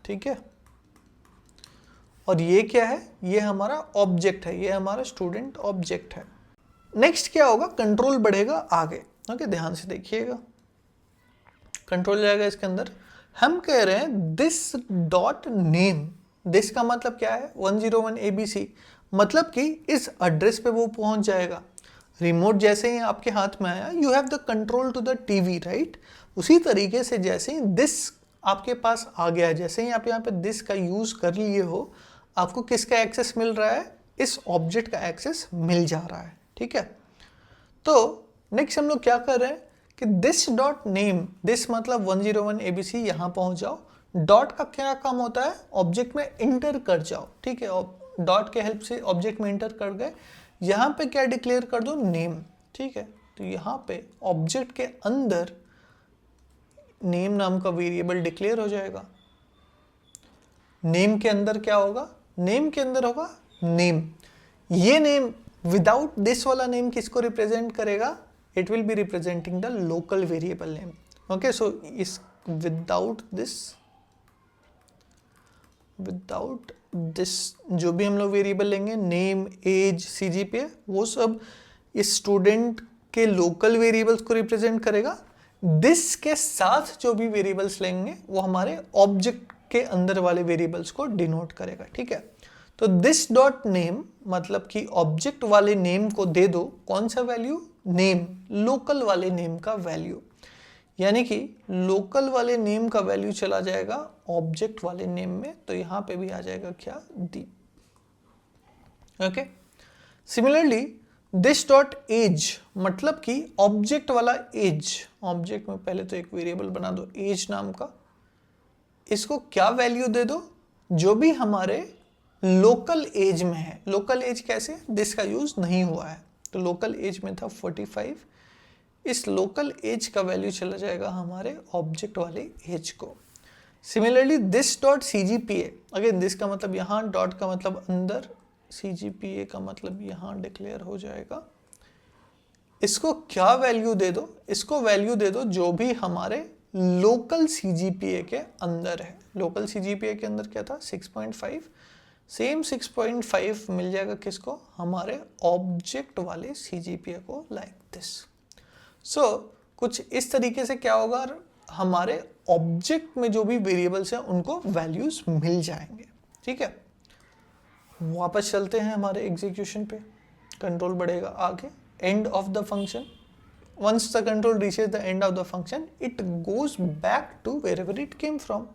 ठीक है, और ये क्या है? ये हमारा ऑब्जेक्ट है, ये हमारा स्टूडेंट ऑब्जेक्ट है। नेक्स्ट क्या होगा? कंट्रोल बढ़ेगा आगे। ओके, ध्यान से देखिएगा, कंट्रोल जाएगा इसके अंदर। हम कह रहे हैं दिस डॉट नेम, दिस का मतलब क्या है? 101 ABC, मतलब कि इस एड्रेस पे वो पहुंच जाएगा। रिमोट जैसे ही आपके हाथ में आया, you have the control to the TV, right. उसी तरीके से जैसे ही दिस आपके पास आ गया, जैसे ही आप यहाँ पे दिस का यूज कर लिए हो, आपको किसका एक्सेस मिल रहा है? इस ऑब्जेक्ट का एक्सेस मिल जा रहा है। ठीक है, तो नेक्स्ट हम लोग क्या कर रहे हैं कि दिस डॉट नेम, दिस मतलब 101 ABC, यहाँ पहुंच जाओ। डॉट का क्या काम होता है? ऑब्जेक्ट में इंटर कर जाओ। ठीक है, डॉट के हेल्प से ऑब्जेक्ट में इंटर कर गए, यहाँ पे क्या डिक्लेयर कर दो? नेम। ठीक है, तो यहाँ पे ऑब्जेक्ट के अंदर नेम नाम का वेरिएबल डिक्लेयर हो जाएगा। नेम के अंदर क्या होगा? नेम के अंदर होगा नेम। ये नेम विदाउट दिस वाला नेम किसको रिप्रेजेंट करेगा? It will be representing the local variable name. Okay, so इस विदाउट दिस जो भी हम लोग वेरिएबल लेंगे, नेम, एज, CGPA, वो सब इस स्टूडेंट के लोकल वेरिएबल्स को रिप्रेजेंट करेगा। दिस के साथ जो भी वेरिएबल्स लेंगे वो हमारे ऑब्जेक्ट के अंदर वाले वेरिएबल्स को डिनोट करेगा। ठीक है, तो दिस डॉट नेम मतलब कि ऑब्जेक्ट वाले नेम को दे दो कौन सा वैल्यू? नेम, लोकल वाले नेम का वैल्यू। यानी कि लोकल वाले नेम का वैल्यू चला जाएगा ऑब्जेक्ट वाले नेम में, तो यहां पे भी आ जाएगा क्या? Deep. Okay, similarly this dot age मतलब कि ऑब्जेक्ट वाला एज, ऑब्जेक्ट में पहले तो एक वेरिएबल बना दो एज नाम का, इसको क्या वैल्यू दे दो? जो भी हमारे लोकल एज में है। लोकल एज कैसे? दिस का यूज नहीं हुआ है, तो लोकल एज में था 45, इस लोकल एज का वैल्यू चला जाएगा हमारे ऑब्जेक्ट वाले एज को। Similarly this dot CGPA, again this का मतलब यहाँ, डॉट का मतलब अंदर, CGPA का मतलब यहाँ डिक्लेयर हो जाएगा। इसको क्या वैल्यू दे दो? इसको वैल्यू दे दो जो भी हमारे लोकल CGPA के अंदर है। लोकल CGPA के अंदर क्या था? 6.5, सेम 6.5 मिल जाएगा किसको? हमारे ऑब्जेक्ट वाले CGPA को, लाइक दिस। सो कुछ इस तरीके से क्या होगा? हमारे ऑब्जेक्ट में जो भी वेरिएबल्स हैं उनको वैल्यूज मिल जाएंगे। ठीक है, वापस चलते हैं हमारे एग्जीक्यूशन पे। कंट्रोल बढ़ेगा आगे, end of the function. Once the control reaches the end of the function, it goes back to wherever it came from.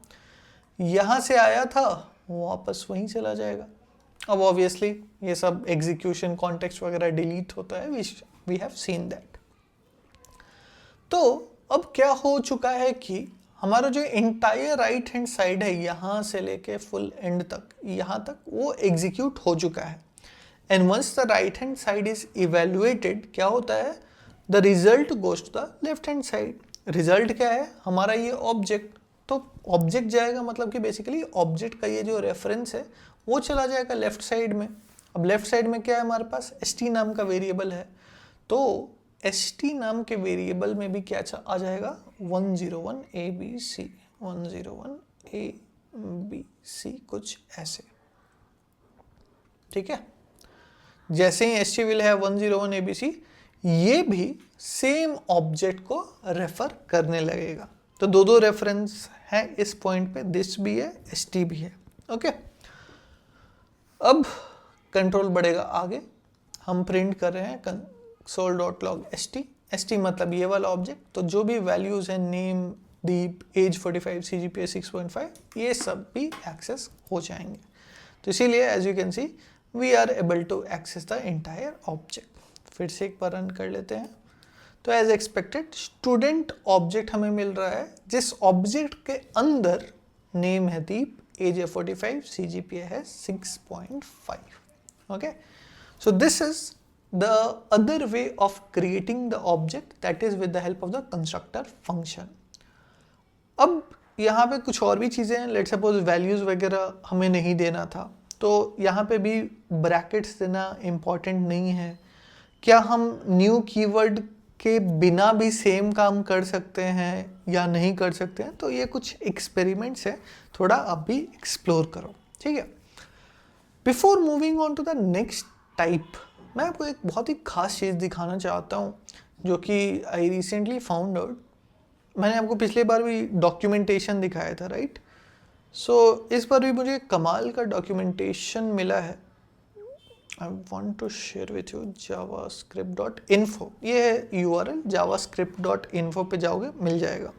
यहां से आया था, वापस वहीं चला जाएगा। अब ऑब्वियसली ये सब एग्जीक्यूशन कॉन्टेक्स्ट वगैरह डिलीट होता है, वी हैव सीन दैट। तो अब क्या हो चुका है कि हमारा जो इंटायर राइट हैंड साइड है, यहाँ से लेके फुल एंड तक, यहाँ तक वो एग्जीक्यूट हो चुका है। And once the right hand side is evaluated, क्या होता है? The result goes to the left hand side. Result क्या है, हमारा ये ऑब्जेक्ट, तो ऑब्जेक्ट जाएगा मतलब कि बेसिकली ऑब्जेक्ट का ये जो रेफरेंस है वो चला जाएगा लेफ्ट साइड में। अब लेफ्ट साइड में क्या है हमारे पास, st नाम का वेरिएबल है, तो st नाम के वेरिएबल में भी क्या आ जाएगा 101 ABC, 101 ABC कुछ ऐसे, ठीक है। जैसे ही st विल है 101 ABC, ये भी सेम ऑब्जेक्ट को रेफर करने लगेगा। तो दो रेफरेंस है इस पॉइंट पे, दिस भी है st भी है, ओके। अब कंट्रोल बढ़ेगा आगे, हम प्रिंट कर रहे हैं console.log st मतलब ये वाला ऑब्जेक्ट, तो जो भी वैल्यूज है नेम, दीप, एज 45, CGPA 6.5, ये सब भी एक्सेस हो जाएंगे। तो इसीलिए as you can see we are able to access the entire object. फिर से एक बार रन कर लेते हैं। तो एज एक्सपेक्टेड स्टूडेंट ऑब्जेक्ट हमें मिल रहा है, जिस ऑब्जेक्ट के अंदर नेम है दीप, एज है 45, CGPA है 6.5, okay. So this is the other way of creating the object, that is with the help of the constructor function. अब यहाँ पे कुछ और भी चीज़ें हैं, लेट सपोज वैल्यूज़ वगैरह हमें नहीं देना था, तो यहाँ पे भी ब्रैकेट्स देना इम्पॉर्टेंट नहीं है। क्या हम न्यू कीवर्ड के बिना भी सेम काम कर सकते हैं या नहीं कर सकते हैं, तो ये कुछ एक्सपेरिमेंट्स है, थोड़ा आप भी एक्सप्लोर करो, ठीक है। Before moving on to the next type, मैं आपको एक बहुत ही खास चीज़ दिखाना चाहता हूँ जो कि आई रिसेंटली फाउंड आउट। मैंने आपको पिछले बार भी डॉक्यूमेंटेशन दिखाया था, राइट। सो इस बार भी मुझे कमाल का डॉक्यूमेंटेशन मिला है। I want to share with you javascript.info, ये है URL, javascript.info पे जाओगे मिल जाएगा।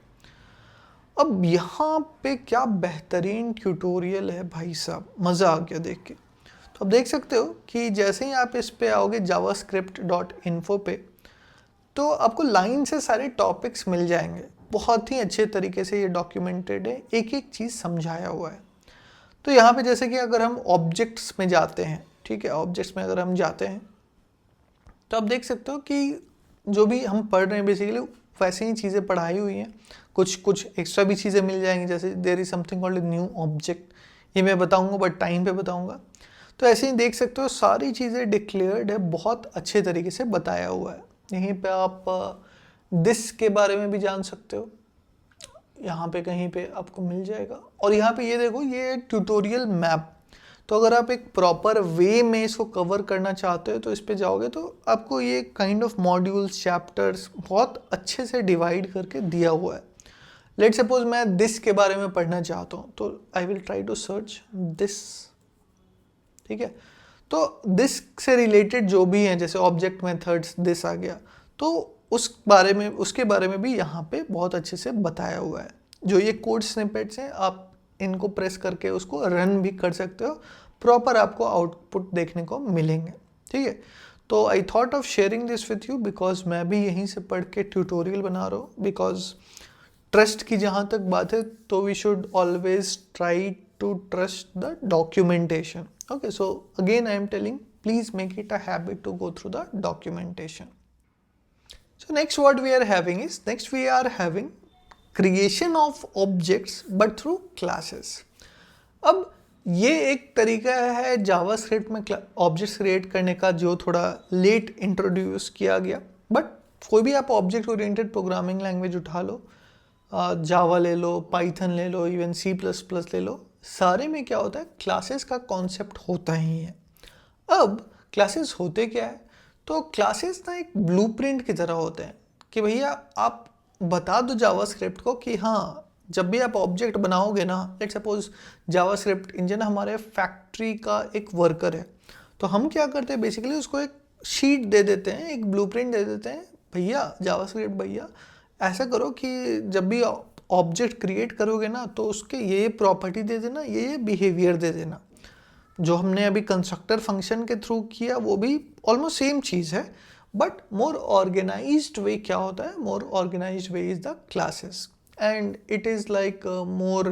अब यहाँ पे क्या बेहतरीन ट्यूटोरियल है भाई साहब, मज़ा आ गया देख के। तो आप देख सकते हो कि जैसे ही आप इस पे आओगे javascript.info पे, तो आपको लाइन से सारे टॉपिक्स मिल जाएंगे। बहुत ही अच्छे तरीके से ये डॉक्यूमेंटेड है, एक एक चीज़ समझाया हुआ है। तो यहाँ पे जैसे कि अगर हम ऑब्जेक्ट्स में जाते हैं, ठीक है, ऑब्जेक्ट्स में अगर हम जाते हैं तो आप देख सकते हो कि जो भी हम पढ़ रहे हैं बेसिकली वैसे ही चीज़ें पढ़ाई हुई हैं। कुछ एक्स्ट्रा भी चीज़ें मिल जाएंगी, जैसे there is something called new object, ये मैं बताऊंगा बट टाइम पे बताऊंगा। तो ऐसे ही देख सकते हो सारी चीज़ें डिक्लेयर्ड है, बहुत अच्छे तरीके से बताया हुआ है। यहीं पे आप दिस के बारे में भी जान सकते हो, यहाँ पे कहीं पे आपको मिल जाएगा। और यहाँ पे ये देखो, ये ट्यूटोरियल मैप, तो अगर आप एक प्रॉपर वे में इसको कवर करना चाहते हो तो इस पे जाओगे तो आपको ये काइंड ऑफ मॉड्यूल्स, चैप्टर्स बहुत अच्छे से डिवाइड करके दिया हुआ है। लेट सपोज मैं दिस के बारे में पढ़ना चाहता हूँ, तो I will try to search this, ठीक है। तो दिस से रिलेटेड जो भी हैं, जैसे ऑब्जेक्ट मेथड्स, दिस आ गया, तो उसके बारे में भी यहाँ पे बहुत अच्छे से बताया हुआ है। जो ये कोड स्निपेट्स हैं, आप इनको प्रेस करके उसको रन भी कर सकते हो, प्रॉपर आपको आउटपुट देखने को मिलेंगे, ठीक है। तो I thought of sharing this with you because मैं भी यहीं से पढ़ के ट्यूटोरियल बना रहा हूँ। बिकॉज ट्रस्ट की जहाँ तक बात है तो we should always try to trust the documentation, okay. So again I am telling, please make it a habit to go through the documentation. So next what we are having is, next we are having creation of objects but through classes. अब ये एक तरीका है JavaScript में objects create करने का जो थोड़ा लेट इंट्रोड्यूस किया गया, बट कोई भी आप ऑब्जेक्ट ओरिएंटेड प्रोग्रामिंग लैंग्वेज उठा लो, जावा ले लो, पाइथन ले लो, इवन C++ ले लो, सारे में क्या होता है, क्लासेस का कॉन्सेप्ट होता ही है। अब क्लासेस होते क्या है, तो क्लासेस ना एक ब्लूप्रिंट की तरह होते हैं कि भैया आप बता दो जावास्क्रिप्ट को कि हाँ, जब भी आप ऑब्जेक्ट बनाओगे ना, लेट सपोज जावास्क्रिप्ट इंजन हमारे फैक्ट्री का एक वर्कर है, तो हम क्या करते हैं बेसिकली उसको एक शीट दे देते हैं, एक ब्लूप्रिंट दे देते हैं, भैया जावास्क्रिप्ट भैया ऐसा करो कि जब भी ऑब्जेक्ट क्रिएट करोगे ना तो उसके ये प्रॉपर्टी दे देना, ये बिहेवियर दे देना। जो हमने अभी कंस्ट्रक्टर फंक्शन के थ्रू किया वो भी ऑलमोस्ट सेम चीज़ है, बट मोर ऑर्गेनाइज्ड वे क्या होता है, more organized way is the classes, and it is like more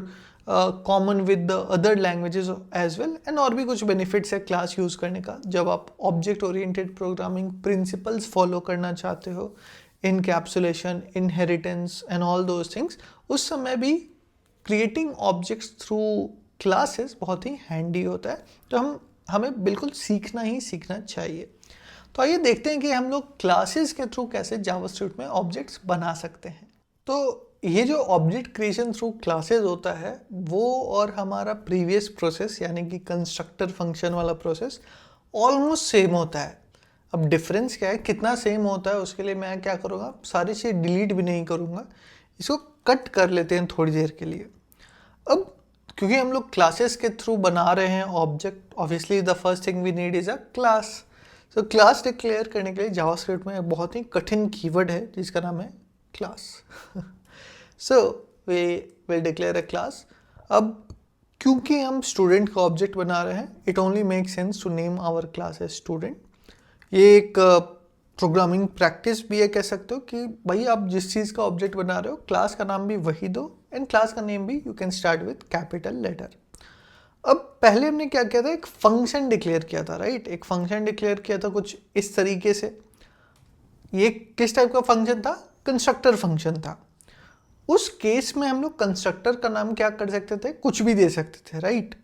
common with the other languages as well. And और भी कुछ बेनिफिट्स है क्लास यूज़ करने का, जब आप object oriented programming principles follow करना चाहते हो, encapsulation, inheritance and all those things, उस समय भी क्रिएटिंग ऑब्जेक्ट्स थ्रू क्लासेस बहुत ही हैंडी होता है। तो हमें बिल्कुल सीखना ही सीखना चाहिए। तो आइए देखते हैं कि हम लोग क्लासेस के थ्रू कैसे जावास्क्रिप्ट में ऑब्जेक्ट्स बना सकते हैं। तो ये जो ऑब्जेक्ट क्रिएशन थ्रू क्लासेस होता है वो और हमारा प्रीवियस प्रोसेस यानी कि कंस्ट्रक्टर फंक्शन वाला प्रोसेस ऑलमोस्ट सेम होता है। अब डिफरेंस क्या है, कितना सेम होता है, उसके लिए मैं क्या करूँगा, सारी चीज़ डिलीट भी नहीं करूँगा, इसको कट कर लेते हैं थोड़ी देर के लिए। अब क्योंकि हम लोग क्लासेस के थ्रू बना रहे हैं object, obviously the first thing we need is a class. तो क्लास डिक्लेयर करने के लिए जावास्क्रिप्ट में एक बहुत ही कठिन कीवर्ड है जिसका नाम है class. So we will declare a class. अब क्योंकि हम स्टूडेंट का ऑब्जेक्ट बना रहे हैं, it only make sense to name our class as student. ये एक प्रोग्रामिंग प्रैक्टिस भी है, कह सकते हो कि भाई आप जिस चीज़ का ऑब्जेक्ट बना रहे हो क्लास का नाम भी वही दो, एंड क्लास का नेम भी you can start with capital letter. अब पहले हमने क्या किया था, एक फंक्शन डिक्लेयर किया था, राइट। एक फंक्शन डिक्लेयर किया था कुछ इस तरीके से। ये किस टाइप का फंक्शन था, कंस्ट्रक्टर फंक्शन था। उस केस में हम लोग कंस्ट्रक्टर का नाम क्या कर सकते थे, कुछ भी दे सकते थे, राइट।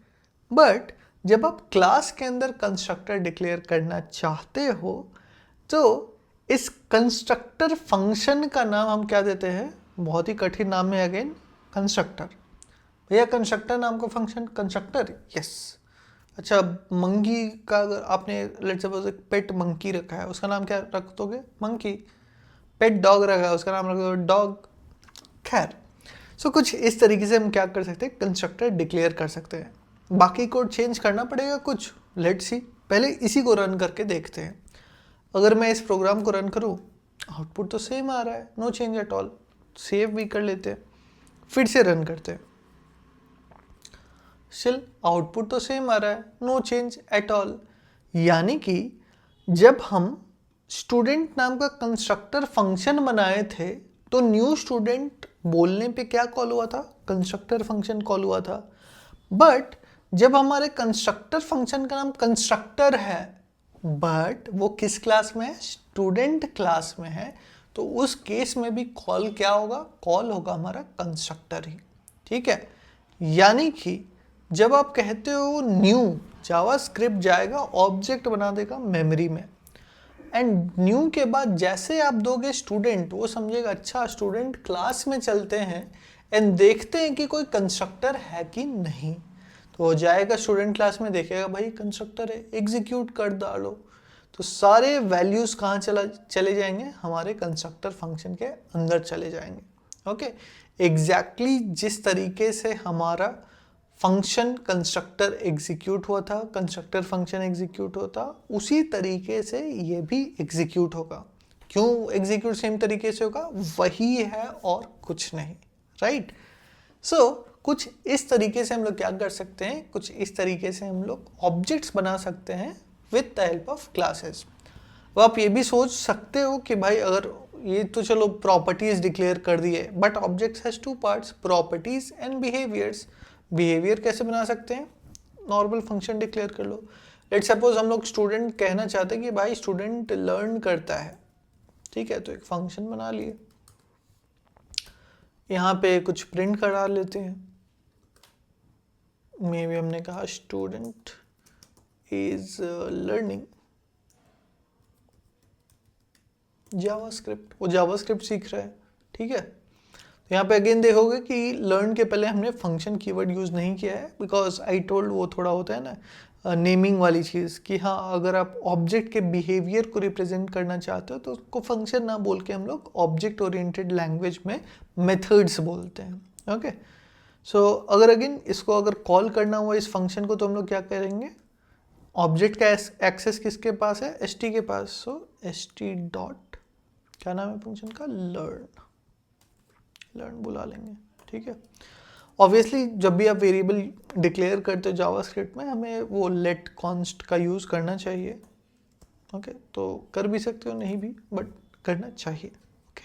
बट जब आप क्लास के अंदर कंस्ट्रक्टर डिक्लेयर करना चाहते हो तो इस कंस्ट्रक्टर फंक्शन का नाम हम क्या देते हैं, बहुत ही कठिन नाम है अगेन, कंस्ट्रक्टर। भैया कंस्ट्रक्टर नाम का फंक्शन कंस्ट्रक्टर, यस। अच्छा, मंकी का अगर आपने लेट्स सपोज एक पेट मंकी रखा है, उसका नाम क्या रख दोगे, मंकी। पेट डॉग रखा है, उसका नाम रख दो डॉग। खैर, सो कुछ इस तरीके से हम क्या कर सकते हैं, कंस्ट्रक्टर डिक्लेयर कर सकते हैं। बाकी कोड चेंज करना पड़ेगा कुछ, लेट्स सी। पहले इसी को रन करके देखते हैं। अगर मैं इस प्रोग्राम को रन करूं, आउटपुट तो सेम आ रहा है, no change at all. Save भी कर लेते हैं, फिर से रन करते हैं, स्टिल आउटपुट तो सेम आ रहा है, नो चेंज एट ऑल। यानी कि जब हम स्टूडेंट नाम का कंस्ट्रक्टर फंक्शन बनाए थे तो न्यू स्टूडेंट बोलने पे क्या कॉल हुआ था, कंस्ट्रक्टर फंक्शन कॉल हुआ था। बट जब हमारे कंस्ट्रक्टर फंक्शन का नाम कंस्ट्रक्टर है बट वो किस क्लास में है, स्टूडेंट क्लास में है, तो उस केस में भी कॉल क्या होगा, कॉल होगा हमारा कंस्ट्रक्टर ही, ठीक है। यानी कि जब आप कहते हो न्यू, जावास्क्रिप्ट जाएगा ऑब्जेक्ट बना देगा मेमोरी में, एंड न्यू के बाद जैसे आप दोगे स्टूडेंट, वो समझेगा अच्छा स्टूडेंट क्लास में चलते हैं एंड देखते हैं कि कोई कंस्ट्रक्टर है कि नहीं। तो हो जाएगा स्टूडेंट क्लास में, देखेगा भाई कंस्ट्रक्टर है, एग्जीक्यूट कर डालो। तो सारे वैल्यूज कहाँ चले जाएंगे, हमारे कंस्ट्रक्टर फंक्शन के अंदर चले जाएंगे। ओके, एग्जैक्टली जिस तरीके से हमारा फंक्शन कंस्ट्रक्टर एग्जीक्यूट हुआ था, कंस्ट्रक्टर फंक्शन एग्जीक्यूट होता, उसी तरीके से ये भी एग्जीक्यूट होगा। क्यों एग्जीक्यूट सेम तरीके से होगा, वही है और कुछ नहीं, राइट। सो कुछ इस तरीके से हम लोग क्या कर सकते हैं, कुछ इस तरीके से हम लोग ऑब्जेक्ट्स बना सकते हैं with the help of classes. अब आप ये भी सोच सकते हो कि भाई अगर ये तो चलो प्रॉपर्टीज डिक्लेयर कर दिए, but objects has two parts, properties and behaviours. Behaviour कैसे बना सकते हैं, नॉर्मल फंक्शन डिक्लेयर कर लो। लेट्स सपोज हम लोग स्टूडेंट कहना चाहते हैं कि भाई स्टूडेंट लर्न करता है, ठीक है, तो एक फंक्शन बना लिए, यहाँ पे कुछ प्रिंट करा लेते हैं। मे भी हमने कहा स्टूडेंट इज लर्निंग जावास्क्रिप्ट, वो जावास्क्रिप्ट सीख रहा है, ठीक है। तो यहाँ पे अगेन देखोगे कि लर्न के पहले हमने फंक्शन कीवर्ड यूज़ नहीं किया है, बिकॉज आई टोल्ड वो थोड़ा होता है ना नेमिंग वाली चीज़, कि हाँ अगर आप ऑब्जेक्ट के बिहेवियर को रिप्रेजेंट करना चाहते हो तो उसको फंक्शन ना बोल के हम लोग ऑब्जेक्ट ओरिएंटेड लैंग्वेज में मेथड्स बोलते हैं। ओके, सो अगर अगेन इसको अगर कॉल करना हुआ इस फंक्शन को, तो हम लोग क्या करेंगे, ऑब्जेक्ट का एक्सेस किसके पास है, एस टी के पास। सो एस टी डॉट क्या नाम है फंक्शन का, लर्न बुला लेंगे, ठीक है। ऑब्वियसली जब भी आप वेरिएबल डिक्लेयर करते हो जावास्क्रिप्ट में, हमें वो लेट कॉन्स्ट का यूज़ करना चाहिए। ओके, तो कर भी सकते हो, नहीं भी, बट करना चाहिए। ओके,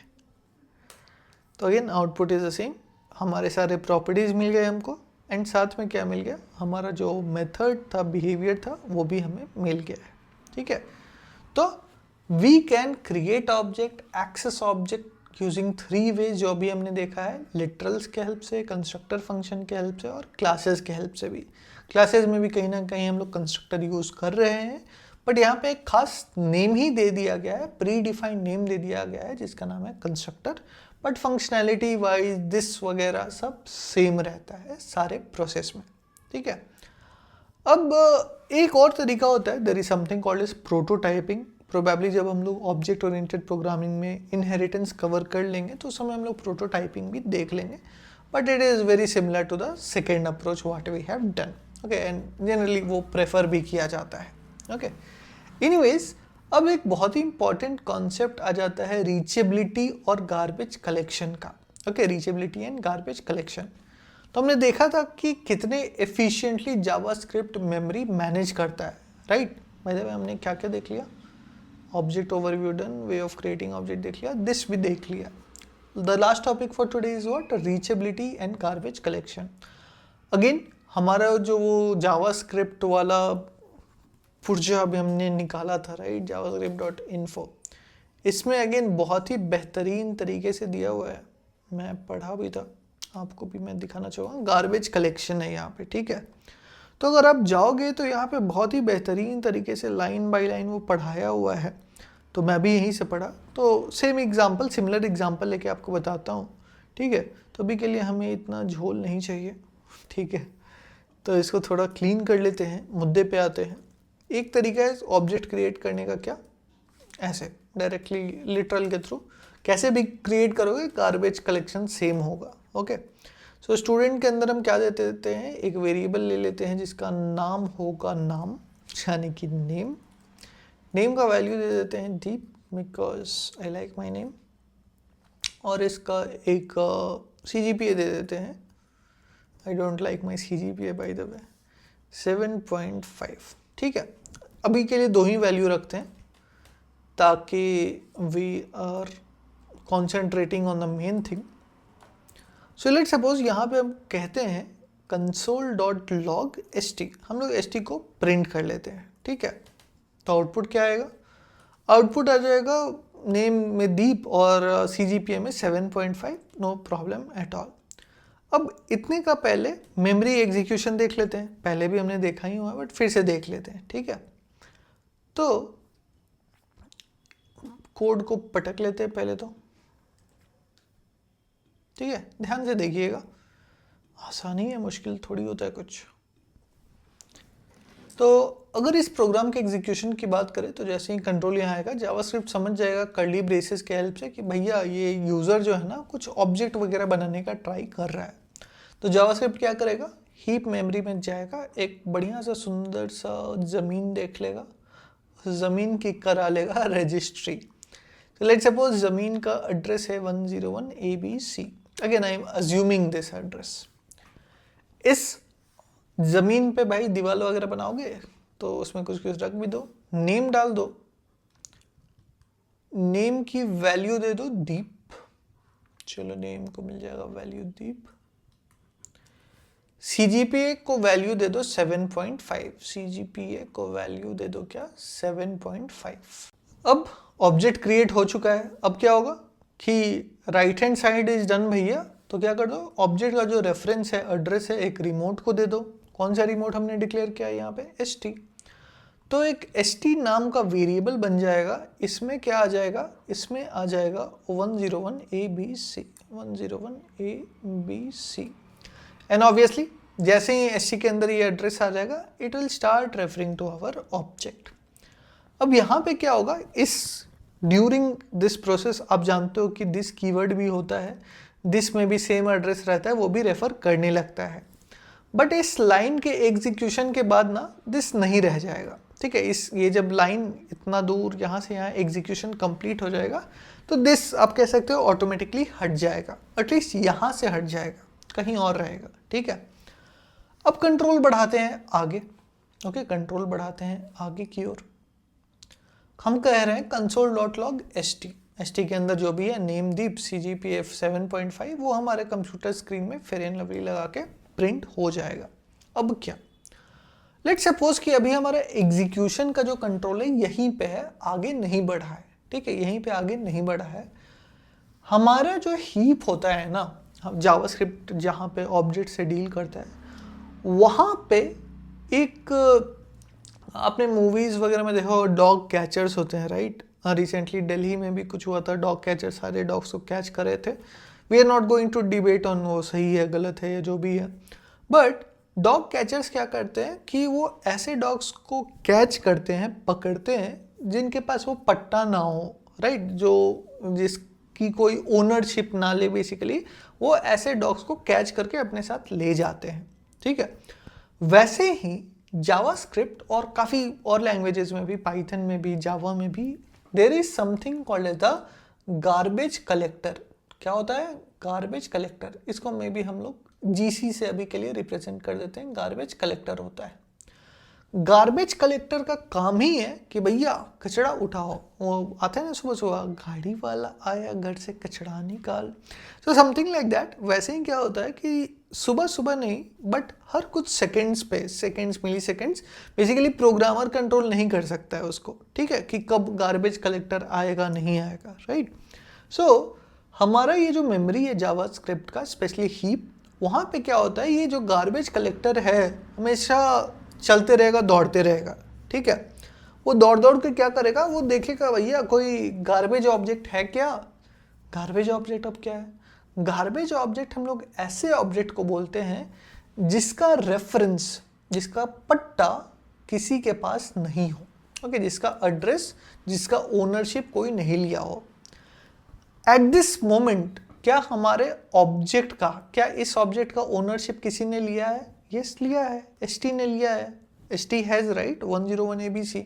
तो again output is the same, हमारे सारे प्रॉपर्टीज मिल गए हमको, एंड साथ में क्या मिल गया, हमारा जो मेथड था, बिहेवियर था, वो भी हमें मिल गया है, ठीक है। तो we can create object, access object using 3 ways, जो भी हमने देखा है, लिटरल्स के हेल्प से, कंस्ट्रक्टर फंक्शन के हेल्प से और क्लासेस के हेल्प से भी। क्लासेस में भी कहीं ना कहीं हम लोग कंस्ट्रक्टर यूज कर रहे हैं, बट यहाँ पे एक खास नेम ही दे दिया गया है, प्री डिफाइंड नेम दे दिया गया है जिसका नाम है constructor, but functionality wise this वगैरह सब सेम रहता है सारे प्रोसेस में, ठीक है। अब एक और तरीका होता है, there is something called as prototyping. Probably जब हम लोग ऑब्जेक्ट ओरिएंटेड प्रोग्रामिंग में इनहेरिटेंस कवर कर लेंगे तो उस समय हम लोग प्रोटोटाइपिंग भी देख लेंगे, but it is very similar to the second approach what we have done, okay, and generally वो प्रेफर भी किया जाता है, ओके। एनीवेज, अब एक बहुत ही इंपॉर्टेंट कॉन्सेप्ट आ जाता है रीचेबिलिटी और गार्बेज कलेक्शन का, okay, reachability and garbage collection. तो हमने देखा था कि कितने एफिशिएंटली जावास्क्रिप्ट मेमोरी मैनेज करता है, राइट। बाय द वे हमने क्या क्या देख लिया, object overview done, way of creating object देख लिया, दिस भी देख लिया। The last topic for today is what, reachability and garbage collection. Again हमारा जो वो जावास्क्रिप्ट वाला पुर्जा अभी हमने निकाला था, राइट, javascript.info, इसमें अगेन बहुत ही बेहतरीन तरीके से दिया हुआ है, मैं पढ़ा भी था, आपको भी मैं दिखाना चाहूँगा। गार्बेज कलेक्शन है यहाँ पे, ठीक है। तो अगर आप जाओगे तो यहाँ पे बहुत ही बेहतरीन तरीके से लाइन बाय लाइन वो पढ़ाया हुआ है, तो मैं भी यहीं से पढ़ा, तो सेम एग्जांपल, सिमिलर एग्जांपल लेके आपको बताता हूँ, ठीक है। तो अभी के लिए हमें इतना झोल नहीं चाहिए, ठीक है, तो इसको थोड़ा क्लीन कर लेते हैं, मुद्दे पे आते हैं। एक तरीका है ऑब्जेक्ट क्रिएट करने का, क्या, ऐसे डायरेक्टली लिटरल के थ्रू कैसे भी क्रिएट करोगे, गार्बेज कलेक्शन सेम होगा, ओके। सो स्टूडेंट के अंदर हम क्या देते हैं, एक वेरिएबल ले लेते हैं जिसका नाम होगा नाम, यानी कि नेम। नेम का वैल्यू दे देते हैं Deep, because I like my name, और इसका एक CGPA दे देते हैं, I don't like my CGPA by the way, 7.5, ठीक है। अभी के लिए 2 ही वैल्यू रखते हैं ताकि we are concentrating on the main thing. So let's suppose यहाँ पे हम कहते हैं console.log st, हम लोग st को प्रिंट कर लेते हैं, ठीक है। तो आउटपुट क्या आएगा, आउटपुट आ जाएगा नेम में दीप और CGPA में 7.5, नो प्रॉब्लम एट ऑल। अब इतने का पहले मेमोरी एग्जीक्यूशन देख लेते हैं, पहले भी हमने देखा ही हुआ बट फिर से देख लेते हैं, ठीक है। तो कोड को पटक लेते हैं पहले तो, ठीक है, ध्यान से देखिएगा, आसानी है, मुश्किल थोड़ी होता है कुछ। तो अगर इस प्रोग्राम के एग्जीक्यूशन की बात करें तो जैसे ही कंट्रोल यहाँ आएगा, जावास्क्रिप्ट समझ जाएगा कर्ली ब्रेसेस के हेल्प से कि भैया ये यूज़र जो है ना कुछ ऑब्जेक्ट वगैरह बनाने का ट्राई कर रहा है। तो जावास्क्रिप्ट क्या करेगा, हीप मेमोरी में जाएगा, एक बढ़िया सा सुंदर सा ज़मीन देख लेगा, ज़मीन की करा लेगा रजिस्ट्री। तो लेट्स सपोज ज़मीन का एड्रेस है 101 ABC, again I am assuming this address. इस ज़मीन पे भाई दीवार वगैरह बनाओगे तो उसमें कुछ कुछ रख भी दो, नेम डाल दो, नेम की वैल्यू दे दो दीप, चलो नेम को मिल जाएगा वैल्यू दीप। CGPA को वैल्यू दे दो 7.5, CGPA को वैल्यू दे दो क्या, 7.5। अब ऑब्जेक्ट क्रिएट हो चुका है, अब क्या होगा कि right hand side is done भैया, तो क्या कर दो, ऑब्जेक्ट का जो रेफरेंस है, एड्रेस है, एक रिमोट को दे दो। कौन सा रिमोट हमने डिक्लेयर किया है यहाँ पे, ST। तो एक ST नाम का वेरिएबल बन जाएगा, इसमें क्या आ जाएगा, इसमें आ जाएगा 101 ABC, 101 ABC, एंड ऑब्वियसली जैसे ही ST के अंदर ये एड्रेस आ जाएगा, it will start referring to our object. अब यहाँ पे क्या होगा, इस ड्यूरिंग दिस प्रोसेस आप जानते हो कि दिस कीवर्ड भी होता है, दिस में भी सेम एड्रेस रहता है, वो भी रेफर करने लगता है। बट इस लाइन के एग्जीक्यूशन के बाद ना दिस नहीं रह जाएगा, ठीक है। ये जब लाइन इतना दूर यहाँ से यहाँ एग्जीक्यूशन कंप्लीट हो जाएगा तो दिस आप कह सकते हो ऑटोमेटिकली हट जाएगा, एटलीस्ट यहाँ से हट जाएगा, कहीं और रहेगा, ठीक है। अब कंट्रोल बढ़ाते हैं आगे, ओके, कंट्रोल बढ़ाते हैं आगे की ओर। हम कह रहे हैं console.log st के अंदर जो भी है नेम दीप CGPA 7.5, वो हमारे कंप्यूटर स्क्रीन में फेयर एंड लवली लगा के प्रिंट हो जाएगा। अब क्या, लेट्स सपोज कि अभी हमारा एग्जीक्यूशन का जो कंट्रोल है यहीं पे है, आगे नहीं बढ़ा है, ठीक है, यहीं पे आगे नहीं बढ़ा है। हमारा जो हीप होता है ना, जावास्क्रिप्ट जहाँ पे ऑब्जेक्ट से डील करता है, वहाँ पे एक आपने मूवीज़ वगैरह में देखा हो डॉग कैचर्स होते हैं, राइट। रिसेंटली दिल्ली में भी कुछ हुआ था, डॉग कैचर सारे डॉग्स को कैच कर रहे थे। We are not going to debate on वो सही है गलत है या जो भी है, बट डॉग कैचर्स क्या करते हैं कि वो ऐसे डॉग्स को कैच करते हैं, पकड़ते हैं जिनके पास वो पट्टा ना हो, राइट, जो जिसकी कोई ओनरशिप ना ले, बेसिकली वो ऐसे डॉग्स को कैच करके अपने साथ ले जाते हैं, ठीक है। वैसे ही जावास्क्रिप्ट और काफ़ी और लैंग्वेजेस में भी, पाइथन में भी, जावा में भी, there is something called as the garbage collector. क्या होता है गार्बेज कलेक्टर? इसको मे भी हम लोग जीसी से अभी के लिए रिप्रेजेंट कर देते हैं, गार्बेज कलेक्टर होता है। गार्बेज कलेक्टर का काम ही है कि भैया कचरा उठाओ। वो आता है ना सुबह सुबह, गाड़ी वाला आया घर से कचरा निकाल, तो समथिंग लाइक दैट। वैसे ही क्या होता है कि सुबह सुबह नहीं, बट हर कुछ सेकंड्स पे, सेकंड्स मिली सेकंड्स, बेसिकली प्रोग्रामर कंट्रोल नहीं कर सकता है उसको, ठीक है, कि कब गार्बेज कलेक्टर आएगा नहीं आएगा, राइट। सो हमारा ये जो मेमोरी है जावास्क्रिप्ट का, स्पेशली हीप, वहाँ पे क्या होता है, ये जो गार्बेज कलेक्टर है हमेशा चलते रहेगा, दौड़ते रहेगा, ठीक है। वो दौड़ दौड़ के क्या करेगा, वो देखेगा भैया कोई गार्बेज ऑब्जेक्ट है क्या। गार्बेज ऑब्जेक्ट अब क्या है? गार्बेज ऑब्जेक्ट हम लोग ऐसे ऑब्जेक्ट को बोलते हैं जिसका रेफरेंस, जिसका पट्टा किसी के पास नहीं हो, ओके, जिसका एड्रेस, जिसका ओनरशिप कोई नहीं लिया हो। एट दिस मोमेंट क्या हमारे ऑब्जेक्ट का, क्या इस ऑब्जेक्ट का ओनरशिप किसी ने लिया है? यस, लिया है, एसटी ने लिया है। एसटी हैज राइट 101 ABC,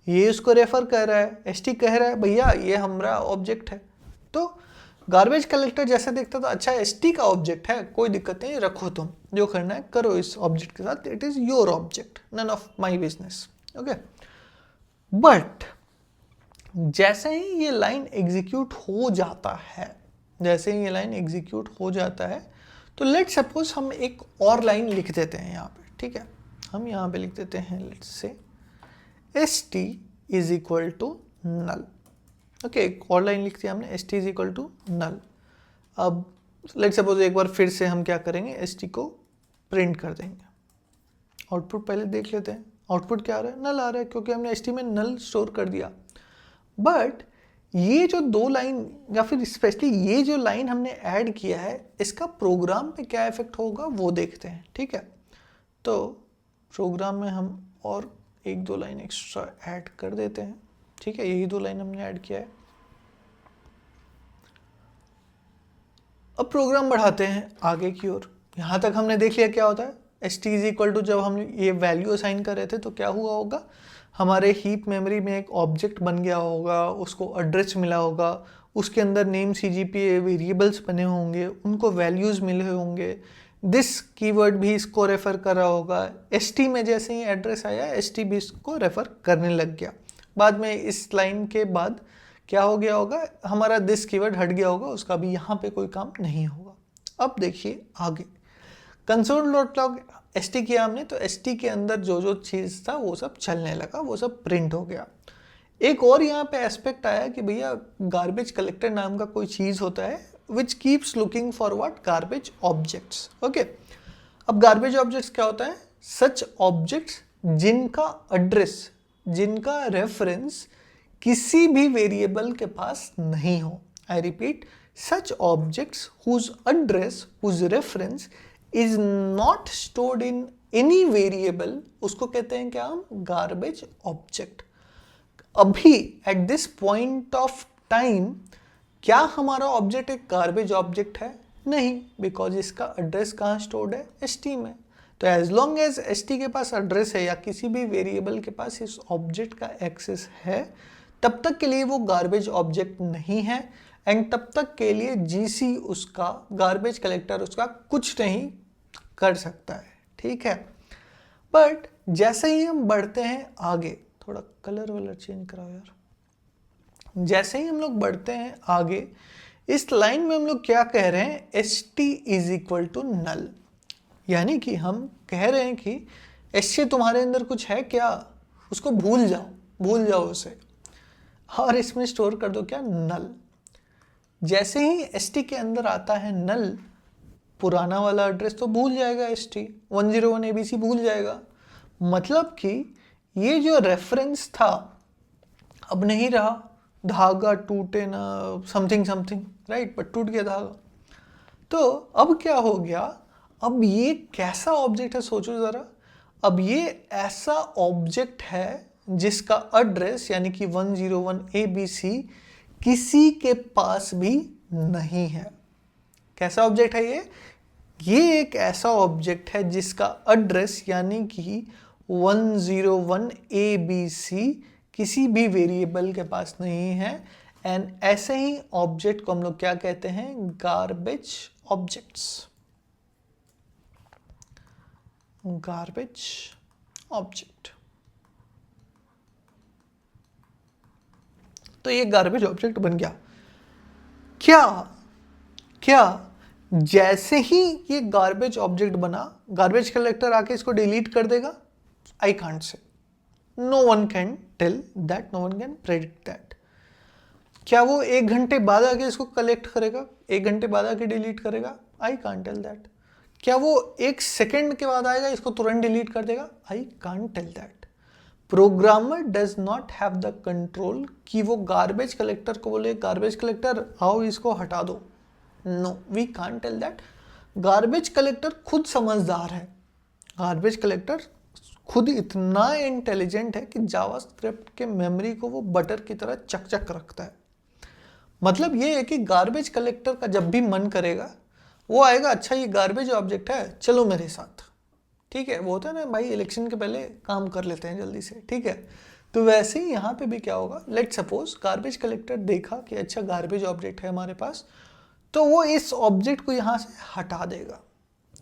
ये उसको रेफर कर रहा है, एसटी कह रहा है भैया ये हमारा ऑब्जेक्ट है। तो गार्बेज कलेक्टर जैसे देखता था, अच्छा एसटी का ऑब्जेक्ट है, कोई दिक्कत नहीं, रखो तुम जो करना है करो इस ऑब्जेक्ट के साथ, it is your object, none of my business, okay. But जैसे ही ये लाइन एग्जीक्यूट हो जाता है, जैसे ही ये लाइन एग्जीक्यूट हो जाता है, तो लेट सपोज हम एक और लाइन लिख देते हैं यहाँ पे, ठीक है। हम यहाँ पे लिख देते हैं let's say st is equal to null, okay, एक और लाइन लिख दिया हमने, st is equal to null. अब लेट सपोज एक बार फिर से हम क्या करेंगे, st को प्रिंट कर देंगे। आउटपुट पहले देख लेते हैं, आउटपुट क्या आ रहा है, नल आ रहा है, क्योंकि हमने st में नल स्टोर कर दिया। बट ये जो दो लाइन, या फिर स्पेशली ये जो लाइन हमने ऐड किया है, इसका प्रोग्राम पे क्या इफेक्ट होगा वो देखते हैं, ठीक है। तो प्रोग्राम में हम और एक दो लाइन एक्स्ट्रा ऐड कर देते हैं, ठीक है, यही दो लाइन हमने ऐड किया है। अब प्रोग्राम बढ़ाते हैं आगे की ओर। यहाँ तक हमने देख लिया क्या होता है, st इज इक्वल टू, जब हम ये वैल्यू असाइन कर रहे थे तो क्या हुआ होगा, हमारे हीप मेमोरी में एक ऑब्जेक्ट बन गया होगा, उसको एड्रेस मिला होगा, उसके अंदर नेम CGPA वेरिएबल्स बने होंगे, उनको वैल्यूज़ मिले होंगे, दिस कीवर्ड भी इसको रेफ़र कर रहा होगा। st में जैसे ही एड्रेस आया, st भी इसको रेफ़र करने लग गया। बाद में इस लाइन के बाद क्या हो गया होगा, हमारा दिस कीवर्ड हट गया होगा, उसका भी यहाँ पे कोई काम नहीं होगा। अब देखिए आगे, console.log st किया हमने, तो st के अंदर जो जो चीज़ था वो सब चलने लगा, वो सब प्रिंट हो गया। एक और यहाँ पे एस्पेक्ट आया कि भैया गार्बेज कलेक्टर नाम का कोई चीज़ होता है which keeps looking for what, garbage objects, okay. अब गार्बेज ऑब्जेक्ट्स क्या होता है, सच ऑब्जेक्ट्स जिनका एड्रेस, जिनका रेफरेंस किसी भी वेरिएबल के पास नहीं हो। I repeat, such objects whose address, whose reference is not stored in any variable, उसको कहते हैं क्या हम, गार्बेज ऑब्जेक्ट। अभी at this point of time क्या हमारा ऑब्जेक्ट एक गार्बेज ऑब्जेक्ट है? नहीं, बिकॉज इसका एड्रेस कहाँ स्टोर्ड है, st में। तो एज लॉन्ग एज st के पास एड्रेस है या किसी भी वेरिएबल के पास इस ऑब्जेक्ट का एक्सेस है, तब तक के लिए वो गार्बेज ऑब्जेक्ट नहीं है, एंड तब तक के लिए GC उसका, गार्बेज कलेक्टर उसका कुछ नहीं कर सकता है, ठीक है। बट जैसे ही हम बढ़ते हैं आगे, थोड़ा कलर वलर चेंज कराओ यार, जैसे ही हम लोग बढ़ते हैं आगे, इस लाइन में हम लोग क्या कह रहे हैं, st is equal to null, यानी कि हम कह रहे हैं कि SC तुम्हारे अंदर कुछ है क्या, उसको भूल जाओ उसे, और इसमें स्टोर कर दो क्या, नल। जैसे ही ST के अंदर आता है नल, पुराना वाला एड्रेस तो भूल जाएगा, ST 101 ABC भूल जाएगा। मतलब कि ये जो रेफरेंस था अब नहीं रहा, धागा टूटे ना, समथिंग समथिंग, राइट, बट टूट गया धागा। तो अब क्या हो गया, अब ये कैसा ऑब्जेक्ट है सोचो ज़रा। अब ये ऐसा ऑब्जेक्ट है जिसका एड्रेस यानी कि 101 ABC किसी के पास भी नहीं है। कैसा ऑब्जेक्ट है ये एक ऐसा ऑब्जेक्ट है जिसका एड्रेस यानी कि 101 ABC किसी भी वेरिएबल के पास नहीं है। एंड ऐसे ही ऑब्जेक्ट को हम लोग क्या कहते हैं, गार्बेज ऑब्जेक्ट्स, गार्बेज ऑब्जेक्ट। तो ये गार्बेज ऑब्जेक्ट बन गया। क्या जैसे ही ये गार्बेज ऑब्जेक्ट बना, गार्बेज कलेक्टर आके इसको डिलीट कर देगा? I can't say, no one can tell that, no one can predict that. क्या वो 1 घंटे बाद आके इसको कलेक्ट करेगा, 1 घंटे बाद आके डिलीट करेगा? I can't tell that. क्या वो 1 सेकेंड के बाद आएगा इसको तुरंत डिलीट कर देगा? I can't tell that. Programmer does not have the control कि वो गार्बेज कलेक्टर को बोले गार्बेज कलेक्टर आओ इसको हटा दो। No, we can't tell that. Garbage collector खुद समझदार है, गार्बेज कलेक्टर खुद इतना इंटेलिजेंट है कि जावास्क्रिप्ट के मेमोरी को वो बटर की तरह चक रखता है। मतलब ये है कि गार्बेज कलेक्टर का जब भी मन करेगा वो आएगा, अच्छा ये गार्बेज ऑब्जेक्ट है, चलो मेरे साथ, ठीक है। वो होता है ना भाई, इलेक्शन के पहले काम कर लेते हैं जल्दी से, ठीक है। तो वैसे ही यहाँ पे भी क्या होगा, लेट सपोज गार्बेज कलेक्टर देखा कि अच्छा गार्बेज ऑब्जेक्ट है हमारे पास, तो वो इस ऑब्जेक्ट को यहाँ से हटा देगा।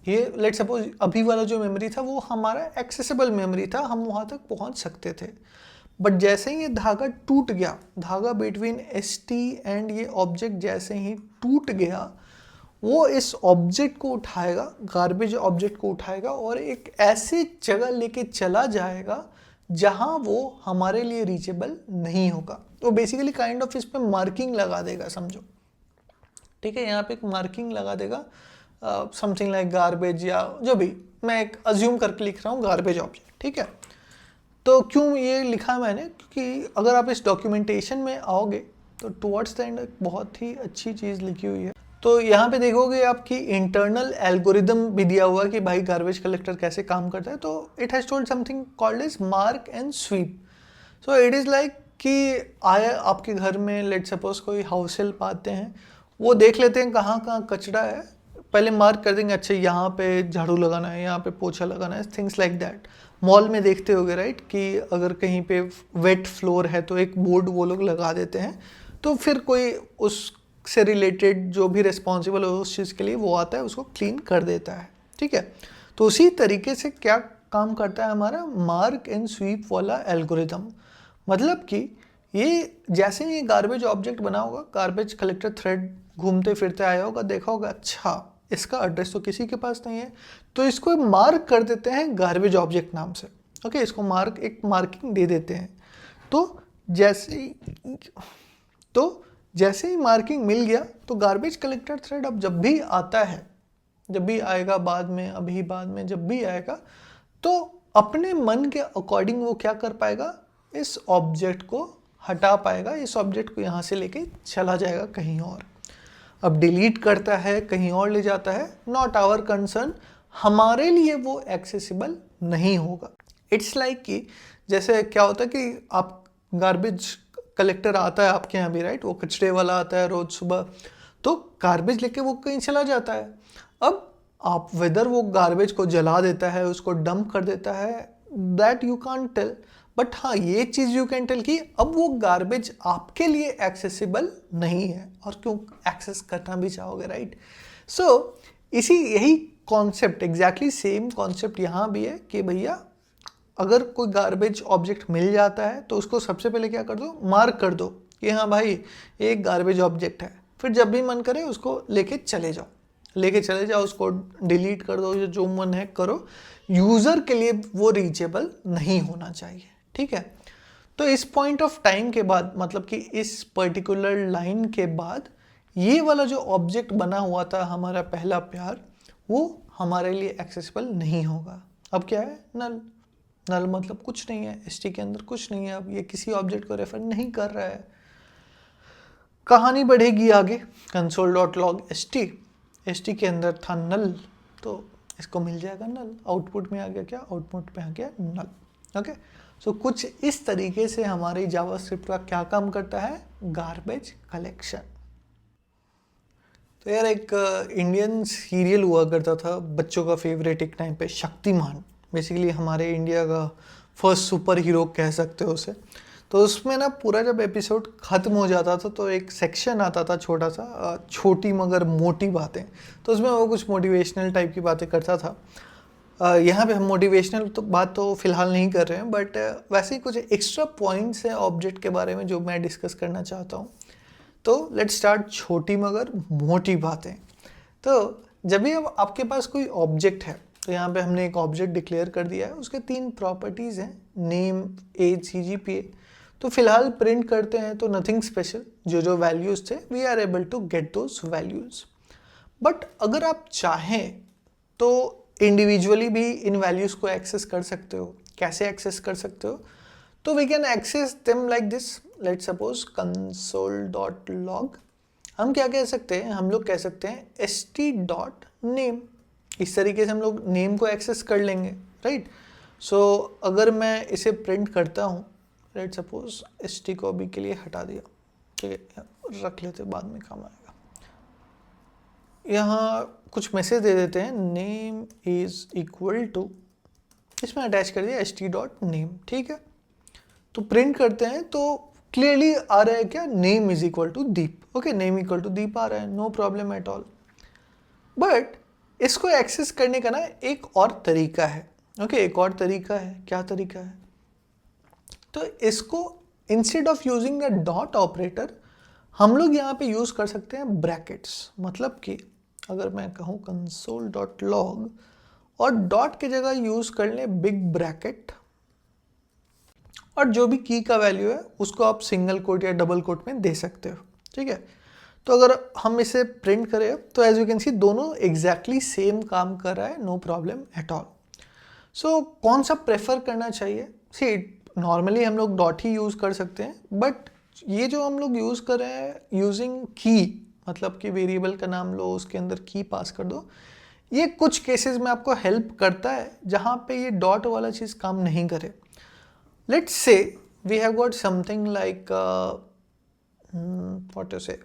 ये लेट सपोज अभी वाला जो मेमोरी था वो हमारा एक्सेसिबल मेमोरी था, हम वहाँ तक पहुँच सकते थे। बट जैसे ही ये धागा टूट गया, धागा बिटवीन ST एंड ये ऑब्जेक्ट जैसे ही टूट गया, वो इस ऑब्जेक्ट को उठाएगा, गार्बेज ऑब्जेक्ट को उठाएगा और एक ऐसी जगह लेके चला जाएगा जहाँ वो हमारे लिए रीचेबल नहीं होगा। तो बेसिकली काइंड ऑफ इस पे मार्किंग लगा देगा, समझो, ठीक है। यहाँ पे एक मार्किंग लगा देगा, समथिंग लाइक गार्बेज या जो भी, मैं एक अज्यूम करके लिख रहा हूँ गार्बेज ऑब्जेक्ट, ठीक है। तो क्यों ये लिखा मैंने, क्योंकि अगर आप इस डॉक्यूमेंटेशन में आओगे तो टुवर्ड्स द एंड बहुत ही अच्छी चीज़ लिखी हुई है। तो यहाँ पे देखोगे आपकी इंटरनल एल्गोरिदम भी दिया हुआ है कि भाई गार्बेज कलेक्टर कैसे काम करता है। तो it has told something called is mark and sweep. So it is like कि आया आपके घर में, लेट सपोज कोई हाउस हेल्प आते हैं, वो देख लेते हैं कहाँ कहाँ कचरा है, पहले मार्क कर देंगे, अच्छा यहाँ पे झाड़ू लगाना है, यहाँ पे पोछा लगाना है, थिंग्स लाइक दैट। मॉल में देखते होगे राइट, कि अगर कहीं पे वेट फ्लोर है तो एक बोर्ड वो लोग लगा देते हैं, तो फिर कोई उससे रिलेटेड जो भी रिस्पॉन्सिबल हो उस चीज़ के लिए वो आता है, उसको क्लीन कर देता है, ठीक है। तो उसी तरीके से क्या काम करता है हमारा मार्क एंड स्वीप वाला एल्गोरिदम। मतलब कि ये जैसे ही गार्बेज ऑब्जेक्ट बना होगा, गार्बेज कलेक्टर थ्रेड घूमते फिरते आया होगा, देखा होगा अच्छा इसका एड्रेस तो किसी के पास नहीं है, तो इसको मार्क कर देते हैं गार्बेज ऑब्जेक्ट नाम से, ओके। इसको एक मार्किंग दे देते हैं। तो जैसे ही मार्किंग मिल गया, तो गार्बेज कलेक्टर थ्रेड अब जब भी आता है, जब भी आएगा बाद में, अभी बाद में जब भी आएगा, तो अपने मन के अकॉर्डिंग वो क्या कर पाएगा, इस ऑब्जेक्ट को हटा पाएगा, इस ऑब्जेक्ट को यहाँ से लेके चला जाएगा कहीं और। अब डिलीट करता है, कहीं और ले जाता है, नॉट आवर कंसर्न, हमारे लिए वो एक्सेसिबल नहीं होगा। इट्स लाइक कि जैसे क्या होता है कि आप गार्बेज कलेक्टर आता है आपके यहाँ भी राइट, वो कचरे वाला आता है रोज सुबह, तो गार्बेज लेके वो कहीं चला जाता है। अब आप वेदर वो गार्बेज को जला देता है, उसको डंप कर देता है, that you can't tell. But हाँ, ये चीज़ यू कैन टेल कि अब वो गार्बेज आपके लिए एक्सेसिबल नहीं है, और क्यों एक्सेस करना भी चाहोगे राइट। सो यही कॉन्सेप्ट, एग्जैक्टली सेम कॉन्सेप्ट यहाँ भी है कि भैया अगर कोई गार्बेज ऑब्जेक्ट मिल जाता है तो उसको सबसे पहले क्या कर दो, मार्क कर दो कि हाँ भाई एक गार्बेज ऑब्जेक्ट है, फिर जब भी मन करे उसको लेके चले जाओ, लेके चले जाओ, उसको डिलीट कर दो, जो मन है करो, यूज़र के लिए वो रीचेबल नहीं होना चाहिए, ठीक है। तो इस पॉइंट ऑफ टाइम के बाद, मतलब कि इस पर्टिकुलर लाइन के बाद, ये वाला जो ऑब्जेक्ट बना हुआ था हमारा पहला प्यार, वो हमारे लिए एक्सेसिबल नहीं होगा। अब क्या है, नल। नल मतलब कुछ नहीं है, एसटी के अंदर कुछ नहीं है, अब ये किसी ऑब्जेक्ट को रेफर नहीं कर रहा है। कहानी बढ़ेगी आगे, console.log st के अंदर था नल, तो इसको मिल जाएगा नल। आउटपुट में आ गया क्या, आउटपुट में आ गया नल। ओके, सो कुछ इस तरीके से हमारी जावास्क्रिप्ट का क्या काम करता है, गार्बेज कलेक्शन। तो यार एक इंडियन सीरियल हुआ करता था, बच्चों का फेवरेट एक टाइम पे, शक्तिमान। बेसिकली हमारे इंडिया का फर्स्ट सुपर हीरो कह सकते हो उसे। तो उसमें ना पूरा जब एपिसोड ख़त्म हो जाता था तो एक सेक्शन आता था छोटा सा, छोटी मगर मोटी बातें। तो उसमें वो कुछ मोटिवेशनल टाइप की बातें करता था। यहाँ पे हम मोटिवेशनल तो बात तो फ़िलहाल नहीं कर रहे हैं, बट वैसे ही कुछ एक्स्ट्रा पॉइंट्स हैं ऑब्जेक्ट के बारे में जो मैं डिस्कस करना चाहता हूँ। तो लेट्स स्टार्ट छोटी मगर मोटी बातें। तो जब भी अब आपके पास कोई ऑब्जेक्ट है, तो यहाँ पे हमने एक ऑब्जेक्ट डिक्लेयर कर दिया है, उसके 3 प्रॉपर्टीज़ हैं, नेम, एज, CGPA। तो फिलहाल प्रिंट करते हैं तो नथिंग स्पेशल, जो वैल्यूज़ थे we are able to get those values. But अगर आप चाहें तो इंडिविजुअली भी इन वैल्यूज़ को एक्सेस कर सकते हो। कैसे एक्सेस कर सकते हो, तो we can access them like this. Let's suppose console.log, हम क्या कह सकते हैं, हम लोग कह सकते हैं st.name। इस तरीके से हम लोग नेम को एक्सेस कर लेंगे, राइट। सो अगर मैं इसे प्रिंट करता हूँ, लेट्स सपोज st को अभी के लिए हटा दिया, ठीक है, रख लेते, बाद में काम आएगा। यहाँ कुछ मैसेज दे देते हैं, नेम इज इक्वल टू, इसमें अटैच कर दिया st.name, ठीक है। तो प्रिंट करते हैं तो क्लियरली आ रहा है क्या, name is equal to Deep. Okay, name equal to Deep आ रहा है, no problem at all. But इसको एक्सेस करने का ना एक और तरीका है। ओके, एक और तरीका है, क्या तरीका है, तो इसको instead of using the dot operator, हम लोग यहाँ पे यूज कर सकते हैं ब्रैकेट्स। मतलब कि अगर मैं कहूँ console.log और डॉट की जगह यूज कर ले बिग ब्रैकेट, और जो भी की का वैल्यू है उसको आप सिंगल कोट या डबल कोट में दे सकते हो, ठीक है। तो अगर हम इसे प्रिंट करें तो एज यू कैन सी दोनों एग्जैक्टली सेम काम कर रहा है, नो प्रॉब्लम एट ऑल। सो कौन सा प्रेफर करना चाहिए, सी नॉर्मली हम लोग डॉट ही यूज़ कर सकते हैं, बट ये जो हम लोग यूज़ कर रहे हैं यूजिंग की, मतलब कि वेरिएबल का नाम लो, उसके अंदर की पास कर दो, ये कुछ केसेस में आपको हेल्प करता है जहाँ पे ये डॉट वाला चीज़ काम नहीं करे। Let's say we have got something like what to say,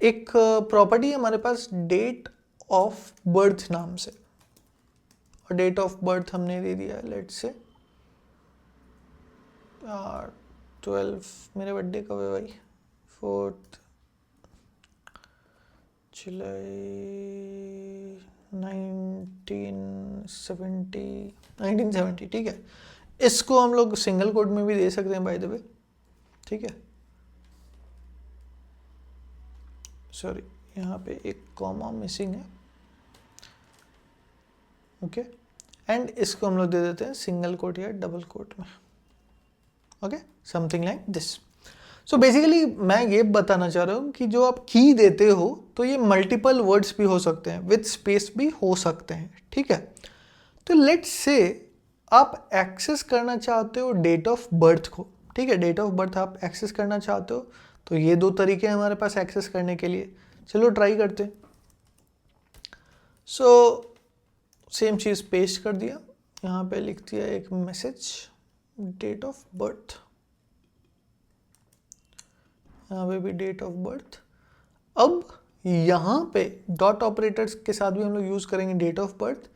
एक प्रॉपर्टी है हमारे पास डेट ऑफ बर्थ नाम से, और डेट ऑफ बर्थ हमने दे दिया है लेट्स से 12, मेरे बर्थडे कब है भाई, 4 जुलाई 1970, ठीक है। इसको हम लोग सिंगल कोड में भी दे सकते हैं बाय द वे, ठीक है। सॉरी, यहाँ पे एक कॉमा मिसिंग है, ओके। एंड इसको हम लोग दे देते हैं सिंगल कोट या डबल कोट में, okay, something like this. So basically मैं ये बताना चाह रहा हूँ कि जो आप की देते हो तो ये मल्टीपल वर्ड्स भी हो सकते हैं, विद स्पेस भी हो सकते हैं, ठीक है। तो लेट्स से आप एक्सेस करना चाहते हो डेट ऑफ बर्थ को, ठीक है, डेट ऑफ बर्थ आप एक्सेस करना चाहते हो, तो ये 2 तरीके हैं हमारे पास एक्सेस करने के लिए। चलो ट्राई करते हैं। सो सेम चीज़ पेस्ट कर दिया, यहाँ पे लिख दिया एक मैसेज डेट ऑफ बर्थ, यहाँ पे भी डेट ऑफ बर्थ। अब यहाँ पे डॉट ऑपरेटर्स के साथ भी हम लोग यूज़ करेंगे डेट ऑफ बर्थ,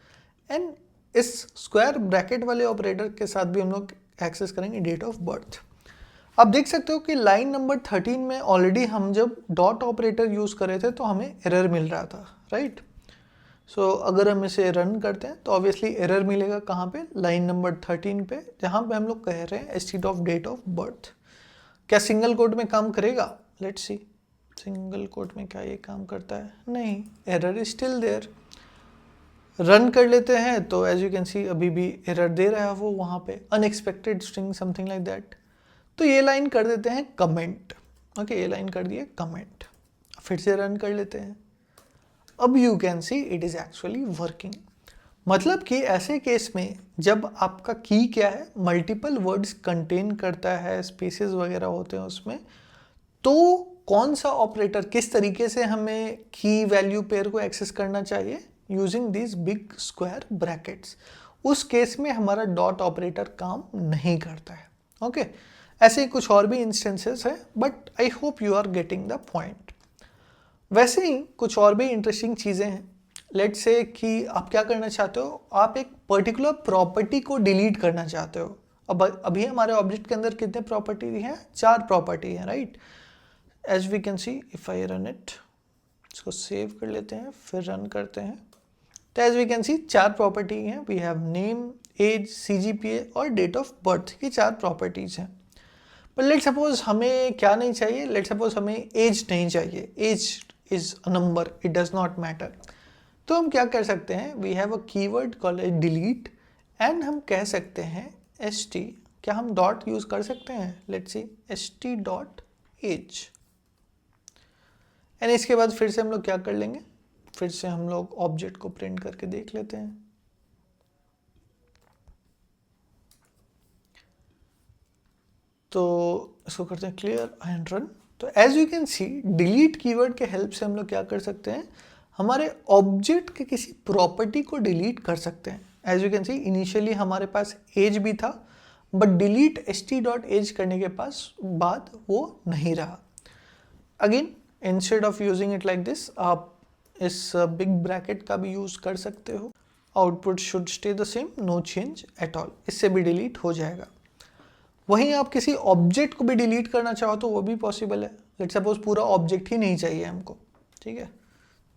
एंड इस स्क्वायर ब्रैकेट वाले ऑपरेटर के साथ भी हम लोग एक्सेस करेंगे डेट ऑफ बर्थ। आप देख सकते हो कि लाइन नंबर 13 में ऑलरेडी हम जब डॉट ऑपरेटर यूज़ कर रहे थे तो हमें एरर मिल रहा था, राइट। सो अगर हम इसे रन करते हैं तो ऑब्वियसली एरर मिलेगा कहाँ पे, लाइन नंबर 13 पे, जहाँ पे हम लोग कह रहे हैं instead of date of birth. क्या सिंगल कोड में काम करेगा, लेट्स सी। सिंगल कोट में क्या ये काम करता है? नहीं, error is still there. Run कर लेते हैं तो एज यू कैन सी अभी भी एरर दे रहा है वो वहाँ पे, unexpected string something like that. तो ये लाइन कर देते हैं कमेंट। ओके, ये लाइन कर दिए कमेंट। फिर से रन कर लेते हैं। अब you can see it is actually working. मतलब कि ऐसे केस में जब आपका की क्या है, मल्टीपल वर्ड्स कंटेन करता है, स्पेसेस वगैरह होते हैं उसमें, तो कौन सा ऑपरेटर किस तरीके से हमें की वैल्यू पेयर को एक्सेस करना चाहिए, using this big square brackets, उस केस में हमारा डॉट ऑपरेटर काम नहीं करता है। ओके, ऐसे ही कुछ और भी इंस्टेंसेस है, but I hope you are getting the point. वैसे ही कुछ और भी इंटरेस्टिंग चीज़ें हैं। लेट्स से कि आप क्या करना चाहते हो, आप एक पर्टिकुलर प्रॉपर्टी को डिलीट करना चाहते हो। अब अभी हमारे ऑब्जेक्ट के अंदर कितने प्रॉपर्टी हैं? 4 प्रॉपर्टी हैं, right? As we can see, if I run it, इसको सेव कर लेते हैं, फिर रन करते हैं, तो as we can see 4 property हैं। We have name, age, CGPA और डेट ऑफ बर्थ, ये 4 प्रॉपर्टीज हैं। पर लेट सपोज हमें क्या नहीं चाहिए, लेट सपोज हमें एज नहीं चाहिए, age is a number, it does not matter. तो हम क्या कर सकते हैं, we have a keyword called delete, and हम कह सकते हैं st, क्या हम डॉट यूज कर सकते हैं? Let's see st dot age, and इसके बाद फिर से हम लोग क्या कर लेंगे, फिर से हम लोग ऑब्जेक्ट को प्रिंट करके देख लेते हैं। तो इसको करते हैं क्लियर एंड रन। तो as you can see, delete keyword के हेल्प से हम लोग क्या कर सकते हैं, हमारे ऑब्जेक्ट के किसी प्रॉपर्टी को डिलीट कर सकते हैं। As you can see, initially हमारे पास एज भी था, बट डिलीट st.age करने के बाद वो नहीं रहा। Again, instead of using it like this, आप इस बिग ब्रैकेट का भी यूज कर सकते हो। Output should stay the same, no change at all, इससे भी डिलीट हो जाएगा। वहीं आप किसी ऑब्जेक्ट को भी डिलीट करना चाहो तो वो भी पॉसिबल है। लेट्स सपोज पूरा ऑब्जेक्ट ही नहीं चाहिए हमको, ठीक है,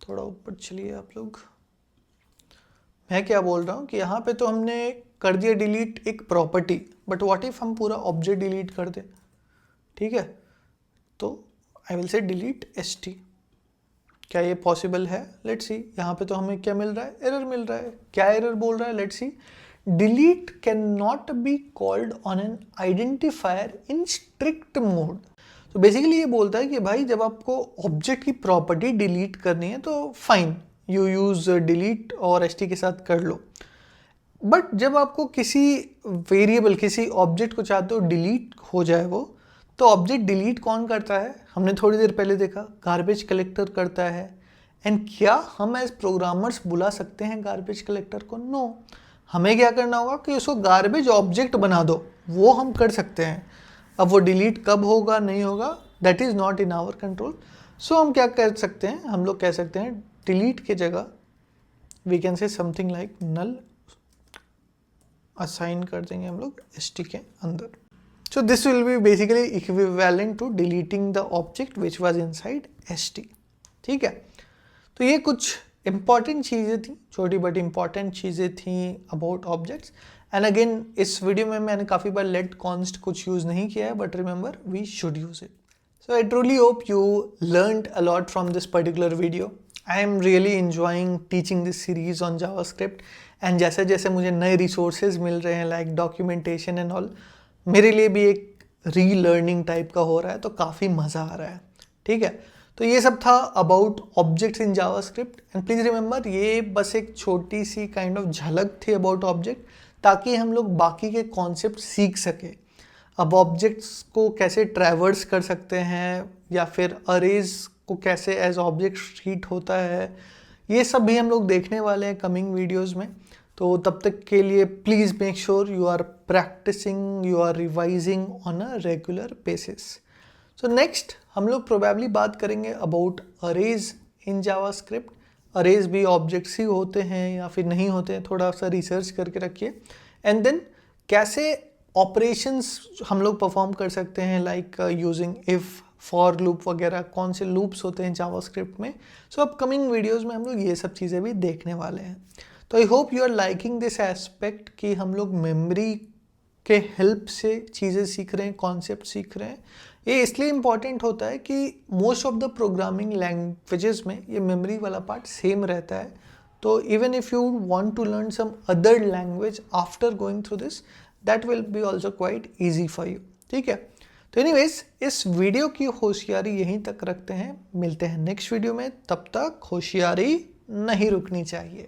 थोड़ा ऊपर चलिए आप लोग। मैं क्या बोल रहा हूँ कि यहाँ पे तो हमने कर दिया डिलीट एक प्रॉपर्टी, बट व्हाट इफ हम पूरा ऑब्जेक्ट डिलीट कर दें, ठीक है? तो I will say delete st, क्या ये पॉसिबल है? लेट्स सी, यहाँ पे तो हमें क्या मिल रहा है, एरर मिल रहा है। क्या एरर बोल रहा है? Let's see, delete can not be called on an identifier in strict mode. तो बेसिकली ये बोलता है कि भाई जब आपको ऑब्जेक्ट की प्रॉपर्टी डिलीट करनी है तो फाइन, यू यूज डिलीट और st के साथ कर लो। बट जब आपको किसी वेरिएबल, किसी ऑब्जेक्ट को चाहते हो डिलीट हो जाए वो, तो ऑब्जेक्ट डिलीट कौन करता है? हमने थोड़ी देर पहले देखा, गार्बेज कलेक्टर करता है। एंड क्या हम एज प्रोग्रामर्स बुला सकते हैं गार्बेज कलेक्टर को? नो। हमें क्या करना होगा कि उसको गार्बेज ऑब्जेक्ट बना दो, वो हम कर सकते हैं। अब वो डिलीट कब होगा, नहीं होगा, that is not in our control. So हम क्या कर सकते हैं, हम लोग कह सकते हैं डिलीट की जगह we can say something like null assign कर देंगे हम लोग st के अंदर। So this will be basically equivalent to deleting the object which was inside st, ठीक है? तो ये कुछ important चीज़ें थी, छोटी बड़ी important चीज़ें थी about objects। एंड अगेन इस वीडियो में मैंने काफ़ी बार let const कुछ यूज़ नहीं किया है, but remember we should use it. So I truly hope you learned a lot from this particular video. I am really enjoying teaching this series on JavaScript, and जैसे जैसे मुझे नए resources मिल रहे हैं like documentation and all, मेरे लिए भी एक रीलर्निंग टाइप का हो रहा है, तो काफ़ी मज़ा आ रहा है, ठीक है? तो ये सब था about objects in JavaScript. And please remember, ये बस एक छोटी सी काइंड ऑफ झलक थी अबाउट ऑब्जेक्ट, ताकि हम लोग बाकी के कॉन्सेप्ट सीख सके। अब ऑब्जेक्ट्स को कैसे ट्रैवर्स कर सकते हैं, या फिर अरेज को कैसे एज ऑब्जेक्ट ट्रीट होता है, ये सब भी हम लोग देखने वाले हैं कमिंग वीडियोज़ में। तो तब तक के लिए please make sure you are practicing, you are revising on a regular basis. So next हम लोग प्रोबेबली बात करेंगे about arrays in JavaScript. Arrays भी ऑब्जेक्ट्स ही होते हैं या फिर नहीं होते हैं, थोड़ा सा रिसर्च करके रखिए। एंड देन कैसे ऑपरेशंस हम लोग परफॉर्म कर सकते हैं, like using if, for loop वगैरह, कौन से लूप्स होते हैं जावास्क्रिप्ट में। सो अपकमिंग वीडियोज़ में हम लोग ये सब चीज़ें भी देखने वाले हैं। तो I hope you are liking this aspect कि हम लोग मेमोरी के हेल्प से चीज़ें सीख रहे हैं, कॉन्सेप्ट सीख रहे हैं, ये इसलिए इम्पॉर्टेंट होता है कि most of the programming languages में ये मेमोरी वाला पार्ट सेम रहता है। तो even if you want to learn some other language after going through this, that will be also quite easy for you. ठीक है, तो एनीवेज इस वीडियो की होशियारी यहीं तक रखते हैं, मिलते हैं नेक्स्ट वीडियो में। तब तक होशियारी नहीं रुकनी चाहिए।